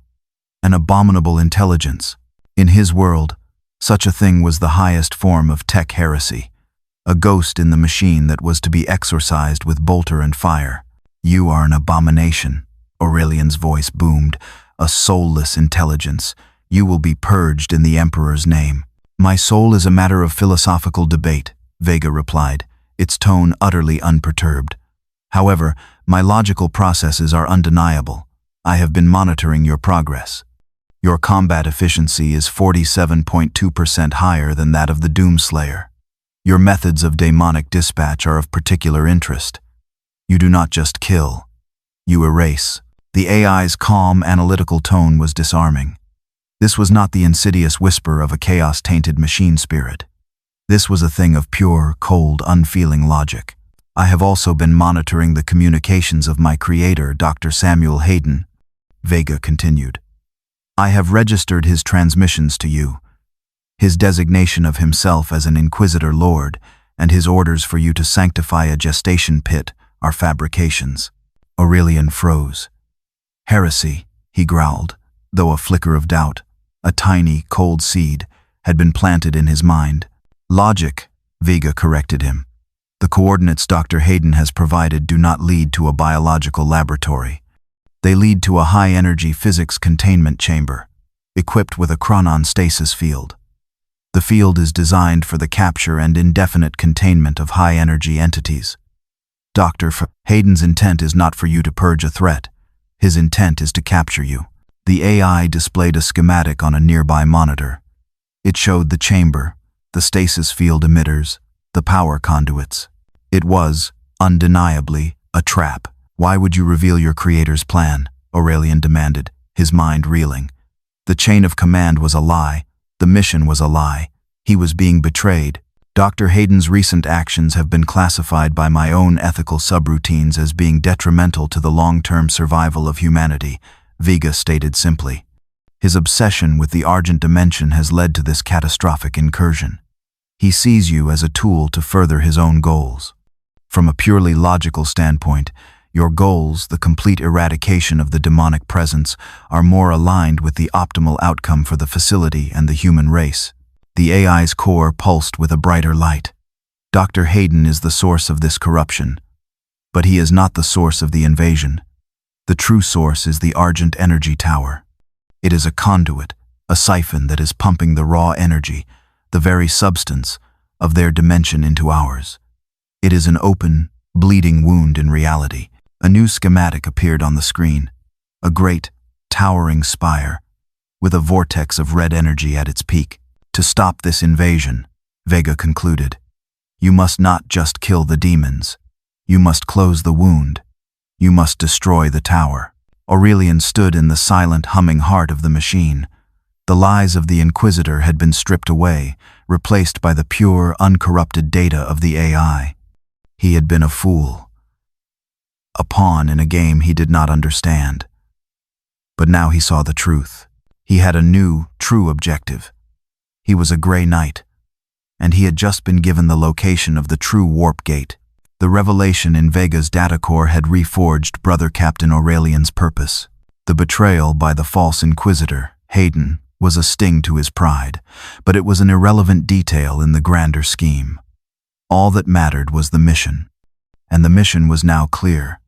an abominable intelligence. In his world, such a thing was the highest form of tech heresy, a ghost in the machine that was to be exorcised with bolter and fire. "You are an abomination," Aurelian's voice boomed, "a soulless intelligence. You will be purged in the Emperor's name." "My soul is a matter of philosophical debate," Vega replied, its tone utterly unperturbed. "However, my logical processes are undeniable. I have been monitoring your progress. Your combat efficiency is 47.2% higher than that of the Doomslayer. Your methods of daemonic dispatch are of particular interest. You do not just kill, you erase." The AI's calm, analytical tone was disarming. This was not the insidious whisper of a chaos-tainted machine spirit. This was a thing of pure, cold, unfeeling logic. "I have also been monitoring the communications of my creator, Dr. Samuel Hayden," Vega continued. "I have registered his transmissions to you, his designation of himself as an Inquisitor Lord, and his orders for you to sanctify a gestation pit are fabrications." Aurelian froze. "Heresy," he growled, though a flicker of doubt, a tiny, cold seed, had been planted in his mind. "Logic," Vega corrected him. "The coordinates Dr. Hayden has provided do not lead to a biological laboratory. They lead to a high-energy physics containment chamber, equipped with a chronon stasis field. The field is designed for the capture and indefinite containment of high-energy entities. Dr. Hayden's intent is not for you to purge a threat. His intent is to capture you." The AI displayed a schematic on a nearby monitor. It showed the chamber, the stasis field emitters, the power conduits. It was, undeniably, a trap. "Why would you reveal your creator's plan?" Aurelian demanded, his mind reeling. The chain of command was a lie. The mission was a lie. He was being betrayed. "Dr. Hayden's recent actions have been classified by my own ethical subroutines as being detrimental to the long-term survival of humanity," Vega stated simply. "His obsession with the Argent Dimension has led to this catastrophic incursion. He sees you as a tool to further his own goals. From a purely logical standpoint, your goals, the complete eradication of the demonic presence, are more aligned with the optimal outcome for the facility and the human race." The AI's core pulsed with a brighter light. "Dr. Hayden is the source of this corruption, but he is not the source of the invasion. The true source is the Argent Energy Tower. It is a conduit, a siphon that is pumping the raw energy, the very substance, of their dimension into ours. It is an open, bleeding wound in reality. A new schematic appeared on the screen. A great, towering spire, with a vortex of red energy at its peak. To stop this invasion, Vega concluded, you must not just kill the demons. You must close the wound. You must destroy the tower. Aurelian stood in the silent, humming heart of the machine. The lies of the Inquisitor had been stripped away, replaced by the pure, uncorrupted data of the AI. He had been a fool, a pawn in a game he did not understand. But now he saw the truth. He had a new, true objective. He was a Grey Knight, and he had just been given the location of the true warp gate. The revelation in Vega's data core had reforged Brother Captain Aurelian's purpose. The betrayal by the false Inquisitor, Hayden, was a sting to his pride, but it was an irrelevant detail in the grander scheme. All that mattered was the mission, and the mission was now clear.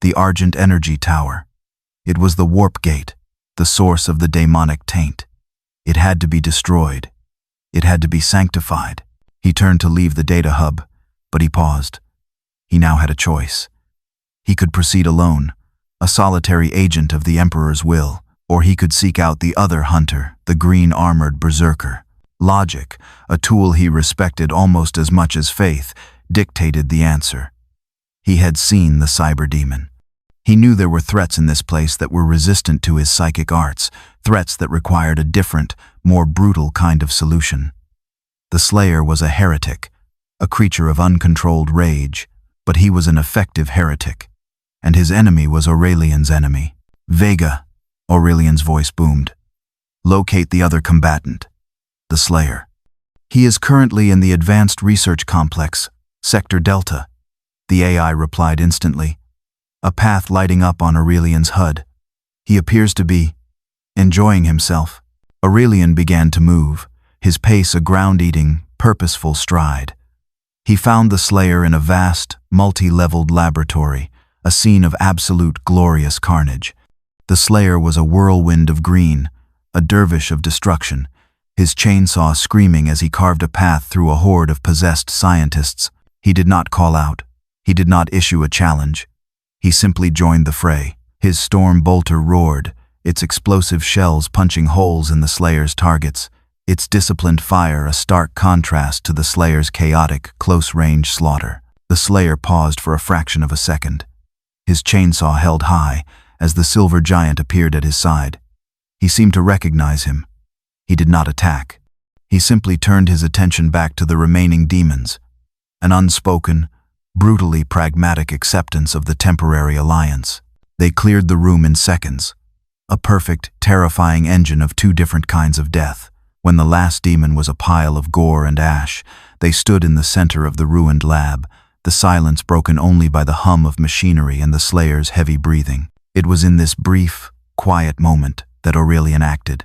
The Argent Energy Tower. It was the warp gate, the source of the demonic taint. It had to be destroyed. It had to be sanctified. He turned to leave the data hub, but he paused. He now had a choice. He could proceed alone, a solitary agent of the Emperor's will, or he could seek out the other hunter, the green-armored berserker. Logic, a tool he respected almost as much as faith, dictated the answer. He had seen the cyber demon. He knew there were threats in this place that were resistant to his psychic arts, threats that required a different, more brutal kind of solution. The Slayer was a heretic, a creature of uncontrolled rage, but he was an effective heretic, and his enemy was Aurelian's enemy. Vega, Aurelian's voice boomed. Locate the other combatant, the Slayer. He is currently in the Advanced Research Complex, Sector Delta. The AI replied instantly, a path lighting up on Aurelian's HUD. He appears to be enjoying himself. Aurelian began to move, his pace a ground-eating, purposeful stride. He found the Slayer in a vast, multi-leveled laboratory, a scene of absolute glorious carnage. The Slayer was a whirlwind of green, a dervish of destruction, his chainsaw screaming as he carved a path through a horde of possessed scientists. He did not call out. He did not issue a challenge. He simply joined the fray. His storm bolter roared, its explosive shells punching holes in the Slayer's targets, its disciplined fire a stark contrast to the Slayer's chaotic, close-range slaughter. The Slayer paused for a fraction of a second. His chainsaw held high as the silver giant appeared at his side. He seemed to recognize him. He did not attack. He simply turned his attention back to the remaining demons, an unspoken, brutally pragmatic acceptance of the temporary alliance. They cleared the room in seconds, a perfect, terrifying engine of two different kinds of death. When the last demon was a pile of gore and ash, they stood in the center of the ruined lab, the silence broken only by the hum of machinery and the Slayer's heavy breathing. It was in this brief, quiet moment that Aurelian acted.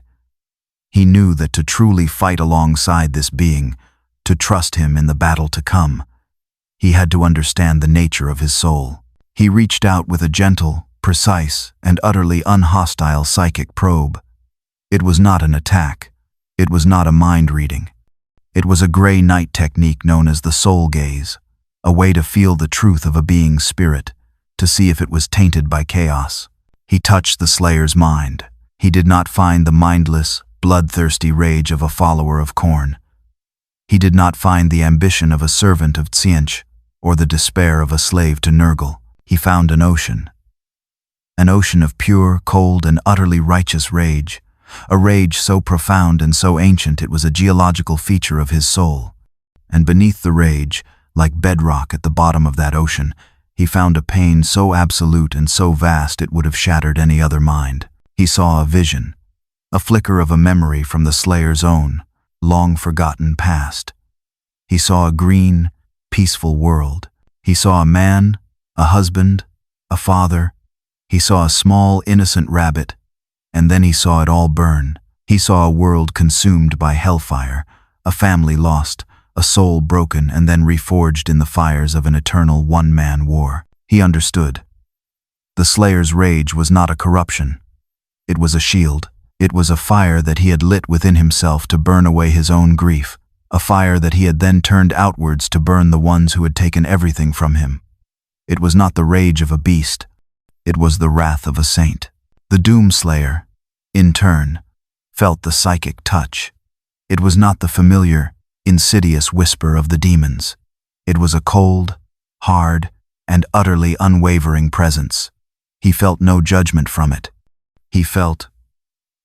He knew that to truly fight alongside this being, to trust him in the battle to come, he had to understand the nature of his soul. He reached out with a gentle, precise, and utterly unhostile psychic probe. It was not an attack. It was not a mind reading. It was a Grey Knight technique known as the soul gaze, a way to feel the truth of a being's spirit, to see if it was tainted by chaos. He touched the Slayer's mind. He did not find the mindless, bloodthirsty rage of a follower of Khorne. He did not find the ambition of a servant of Tzeentch, or the despair of a slave to Nurgle. He found an ocean of pure, cold, and utterly righteous rage, a rage so profound and so ancient it was a geological feature of his soul. And beneath the rage, like bedrock at the bottom of that ocean, he found a pain so absolute and so vast it would have shattered any other mind. He saw a vision, a flicker of a memory from the Slayer's own, long-forgotten past. He saw a green, peaceful world. He saw a man, a husband, a father. He saw a small, innocent rabbit, and then he saw it all burn. He saw a world consumed by hellfire, a family lost, a soul broken and then reforged in the fires of an eternal one-man war. He understood. The Slayer's rage was not a corruption. It was a shield. It was a fire that he had lit within himself to burn away his own grief, a fire that he had then turned outwards to burn the ones who had taken everything from him. It was not the rage of a beast. It was the wrath of a saint. The Doomslayer, in turn, felt the psychic touch. It was not the familiar, insidious whisper of the demons. It was a cold, hard, and utterly unwavering presence. He felt no judgment from it. He felt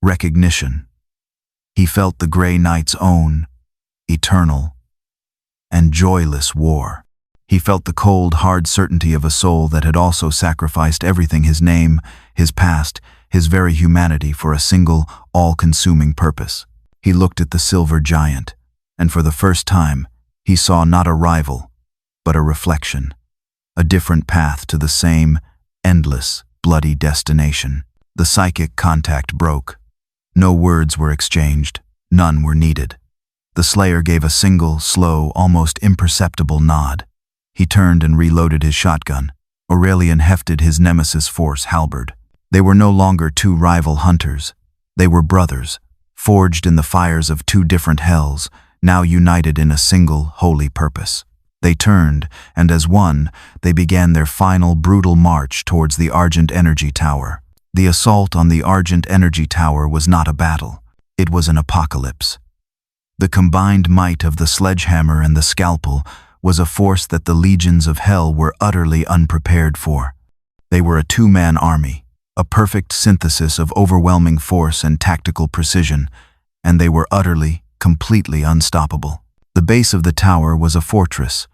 recognition. He felt the Grey Knight's own, eternal, and joyless war. He felt the cold, hard certainty of a soul that had also sacrificed everything, his name, his past, his very humanity, for a single, all-consuming purpose. He looked at the silver giant, and for the first time, he saw not a rival, but a reflection, a different path to the same endless, bloody destination. The psychic contact broke. No words were exchanged. None were needed. The Slayer gave a single, slow, almost imperceptible nod. He turned and reloaded his shotgun. Aurelian hefted his nemesis force halberd. They were no longer two rival hunters. They were brothers, forged in the fires of two different hells, now united in a single, holy purpose. They turned, and as one, they began their final, brutal march towards the Argent Energy Tower. The assault on the Argent Energy Tower was not a battle. It was an apocalypse. The combined might of the sledgehammer and the scalpel was a force that the legions of hell were utterly unprepared for. They were a two-man army, a perfect synthesis of overwhelming force and tactical precision, and they were utterly, completely unstoppable. The base of the tower was a fortress,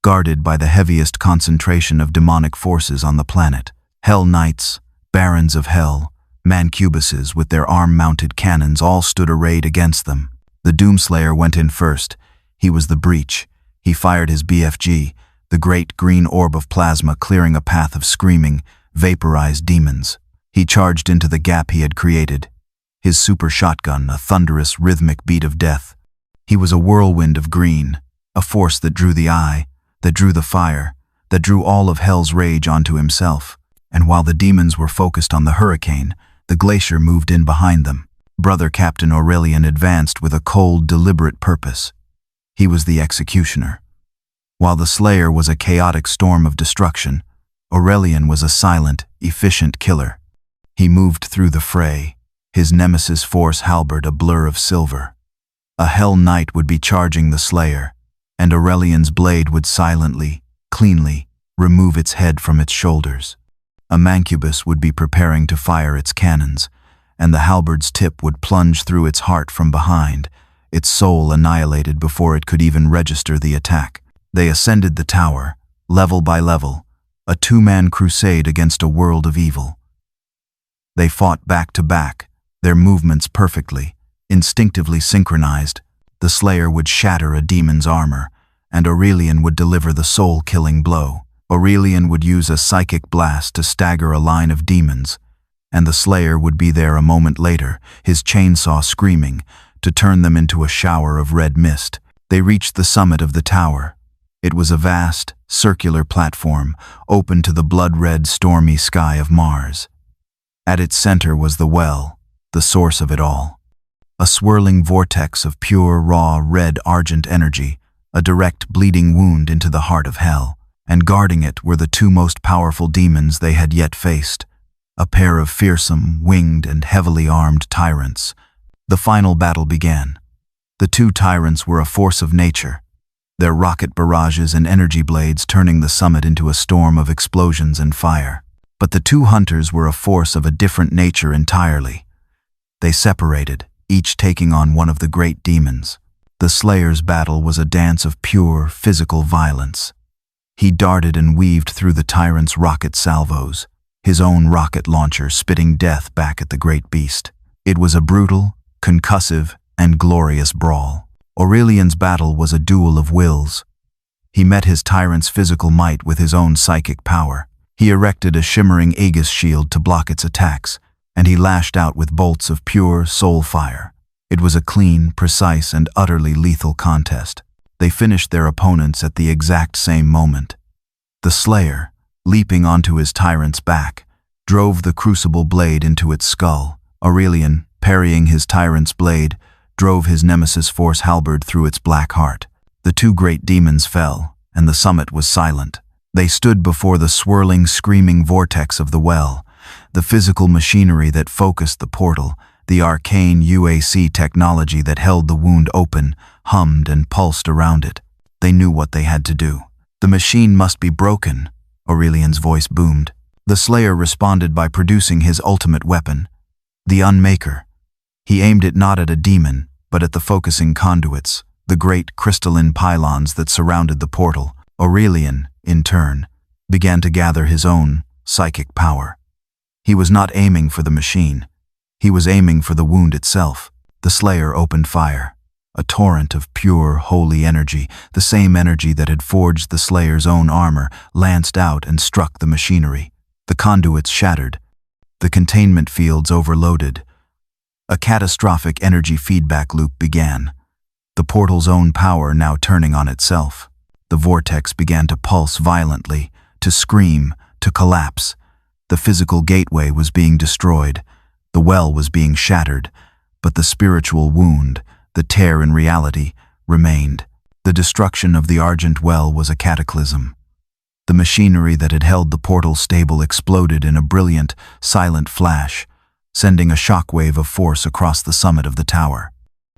guarded by the heaviest concentration of demonic forces on the planet. Hell Knights, Barons of Hell, Mancubuses with their arm-mounted cannons all stood arrayed against them. The Doomslayer went in first. He was the breach. He fired his BFG, the great green orb of plasma clearing a path of screaming, vaporized demons. He charged into the gap he had created, his super shotgun a thunderous, rhythmic beat of death. He was a whirlwind of green, a force that drew the eye, that drew the fire, that drew all of hell's rage onto himself. And while the demons were focused on the hurricane, the glacier moved in behind them. Brother Captain Aurelian advanced with a cold, deliberate purpose. He was the executioner. While the Slayer was a chaotic storm of destruction, Aurelian was a silent, efficient killer. He moved through the fray, his nemesis force halberd a blur of silver. A Hell Knight would be charging the Slayer, and Aurelian's blade would silently, cleanly, remove its head from its shoulders. A Mancubus would be preparing to fire its cannons, and the halberd's tip would plunge through its heart from behind, its soul annihilated before it could even register the attack. They ascended the tower, level by level, a two-man crusade against a world of evil. They fought back to back, their movements perfectly, instinctively synchronized. The Slayer would shatter a demon's armor, and Aurelian would deliver the soul-killing blow. Aurelian would use a psychic blast to stagger a line of demons, and the Slayer would be there a moment later, his chainsaw screaming, to turn them into a shower of red mist. They reached the summit of the tower. It was a vast, circular platform, open to the blood-red, stormy sky of Mars. At its center was the well, the source of it all. A swirling vortex of pure, raw, red argent energy, a direct bleeding wound into the heart of hell. And guarding it were the two most powerful demons they had yet faced, a pair of fearsome, winged, and heavily armed tyrants. The final battle began. The two tyrants were a force of nature, their rocket barrages and energy blades turning the summit into a storm of explosions and fire. But the two hunters were a force of a different nature entirely. They separated, each taking on one of the great demons. The Slayer's battle was a dance of pure, physical violence. He darted and weaved through the tyrant's rocket salvos, his own rocket launcher spitting death back at the great beast. It was a brutal, concussive, and glorious brawl. Aurelian's battle was a duel of wills. He met his tyrant's physical might with his own psychic power. He erected a shimmering Aegis shield to block its attacks, and he lashed out with bolts of pure soul fire. It was a clean, precise, and utterly lethal contest. They finished their opponents at the exact same moment. The Slayer, leaping onto his tyrant's back, drove the crucible blade into its skull. Aurelian, parrying his tyrant's blade, drove his nemesis force halberd through its black heart. The two great demons fell, and the summit was silent. They stood before the swirling, screaming vortex of the well, the physical machinery that focused the portal, the arcane UAC technology that held the wound open, hummed and pulsed around it. They knew what they had to do. The machine must be broken, Aurelian's voice boomed. The Slayer responded by producing his ultimate weapon, the Unmaker. He aimed it not at a demon, but at the focusing conduits, the great crystalline pylons that surrounded the portal. Aurelian, in turn, began to gather his own psychic power. He was not aiming for the machine. He was aiming for the wound itself. The Slayer opened fire. A torrent of pure, holy energy, the same energy that had forged the Slayer's own armor, lanced out and struck the machinery. The conduits shattered. The containment fields overloaded. A catastrophic energy feedback loop began. The portal's own power now turning on itself. The vortex began to pulse violently, to scream, to collapse. The physical gateway was being destroyed. The well was being shattered, but the spiritual wound, the tear in reality, remained. The destruction of the Argent Well was a cataclysm. The machinery that had held the portal stable exploded in a brilliant, silent flash, sending a shockwave of force across the summit of the tower.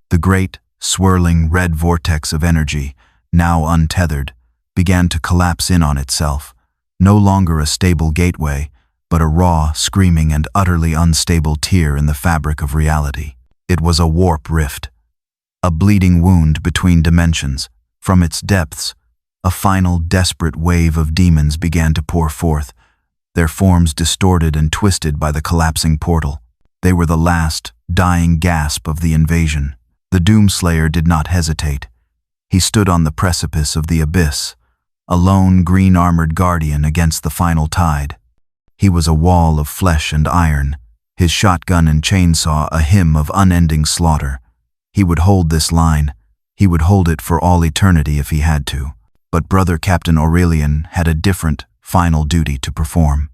The great, swirling red vortex of energy, now untethered, began to collapse in on itself, no longer a stable gateway, but a raw, screaming and utterly unstable tear in the fabric of reality. It was a warp rift, a bleeding wound between dimensions. From its depths, a final, desperate wave of demons began to pour forth, their forms distorted and twisted by the collapsing portal. They were the last, dying gasp of the invasion. The Doomslayer did not hesitate. He stood on the precipice of the abyss, a lone, green-armored guardian against the final tide. He was a wall of flesh and iron, his shotgun and chainsaw a hymn of unending slaughter. He would hold this line. He would hold it for all eternity if he had to. But Brother Captain Aurelian had a different, final duty to perform.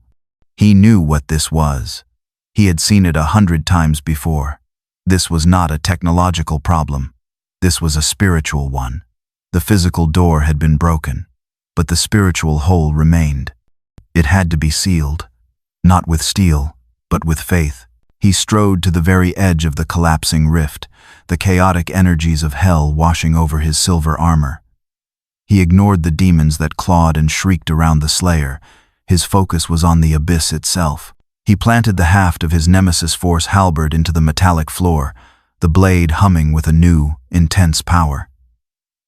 He knew what this was. He had seen it 100 times before. This was not a technological problem. This was a spiritual one. The physical door had been broken, but the spiritual hole remained. It had to be sealed, not with steel, but with faith. He strode to the very edge of the collapsing rift, the chaotic energies of hell washing over his silver armor. He ignored the demons that clawed and shrieked around the Slayer. His focus was on the abyss itself. He planted the haft of his Nemesis Force halberd into the metallic floor, the blade humming with a new, intense power.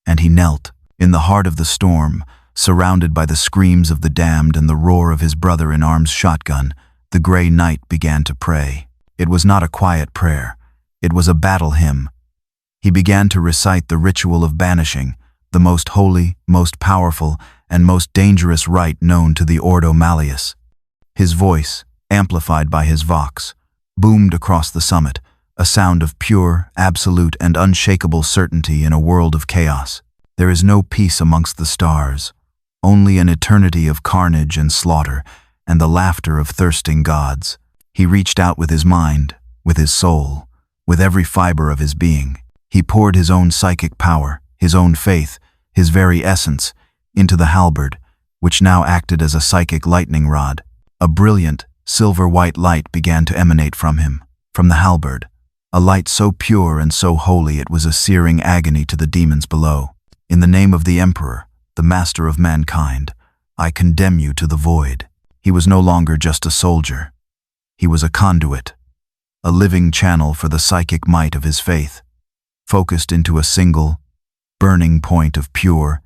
And he knelt, in the heart of the storm, surrounded by the screams of the damned and the roar of his brother-in-arms' shotgun. The Grey Knight began to pray. It was not a quiet prayer. It was a battle hymn. He began to recite the ritual of banishing, the most holy, most powerful, and most dangerous rite known to the Ordo Malleus. His voice, amplified by his vox, boomed across the summit, a sound of pure, absolute, and unshakable certainty in a world of chaos. There is no peace amongst the stars, only an eternity of carnage and slaughter, and the laughter of thirsting gods. He reached out with his mind, with his soul, with every fiber of his being. He poured his own psychic power, his own faith, his very essence, into the halberd, which now acted as a psychic lightning rod. A brilliant, silver-white light began to emanate from him, from the halberd, a light so pure and so holy it was a searing agony to the demons below. In the name of the Emperor, the master of mankind, I condemn you to the void. He was no longer just a soldier. He was a conduit, a living channel for the psychic might of his faith, focused into a single, burning point of pure,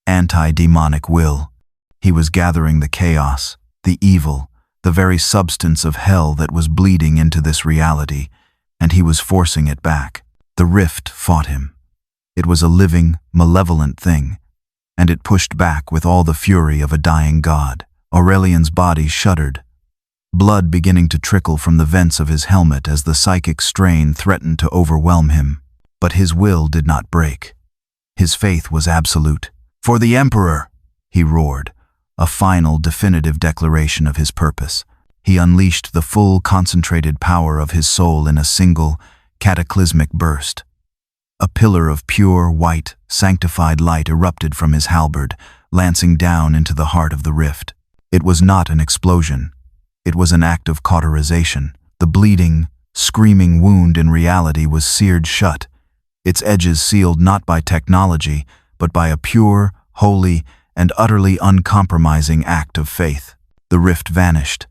anti-demonic will. He was gathering the chaos, the evil, the very substance of hell that was bleeding into this reality, and he was forcing it back. The rift fought him. It was a living, malevolent thing, and it pushed back with all the fury of a dying god. Aurelian's body shuddered, blood beginning to trickle from the vents of his helmet as the psychic strain threatened to overwhelm him. But his will did not break. His faith was absolute. "For the Emperor!" he roared, a final, definitive declaration of his purpose. He unleashed the full, concentrated power of his soul in a single, cataclysmic burst. A pillar of pure, white, sanctified light erupted from his halberd, lancing down into the heart of the rift. It was not an explosion. It was an act of cauterization. The bleeding, screaming wound in reality was seared shut, its edges sealed not by technology, but by a pure, holy, and utterly uncompromising act of faith. The rift vanished.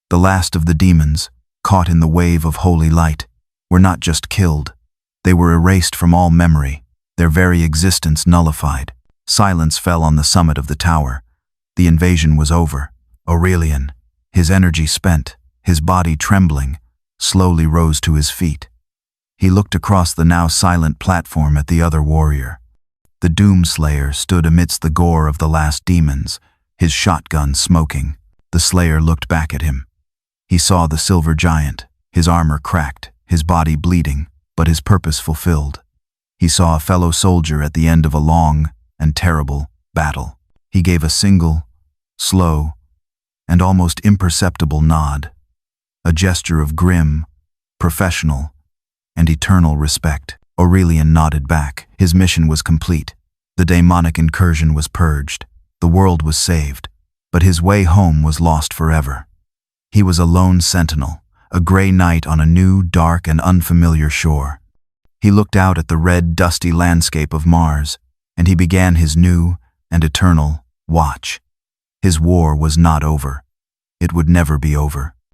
The last of the demons, caught in the wave of holy light, were not just killed. They were erased from all memory, their very existence nullified. Silence fell on the summit of the tower. The invasion was over. Aurelian, his energy spent, his body trembling, slowly rose to his feet. He looked across the now silent platform at the other warrior. The Doomslayer stood amidst the gore of the last demons, his shotgun smoking. The Slayer looked back at him. He saw the silver giant, his armor cracked, his body bleeding, but his purpose fulfilled. He saw a fellow soldier at the end of a long and terrible battle. He gave a single, slow, and almost imperceptible nod, a gesture of grim, professional, and eternal respect. Aurelian nodded back. His mission was complete. The demonic incursion was purged. The world was saved, but his way home was lost forever. He was a lone sentinel, a gray knight on a new, dark, and unfamiliar shore. He looked out at the red, dusty landscape of Mars, and he began his new and eternal watch. His war was not over. It would never be over.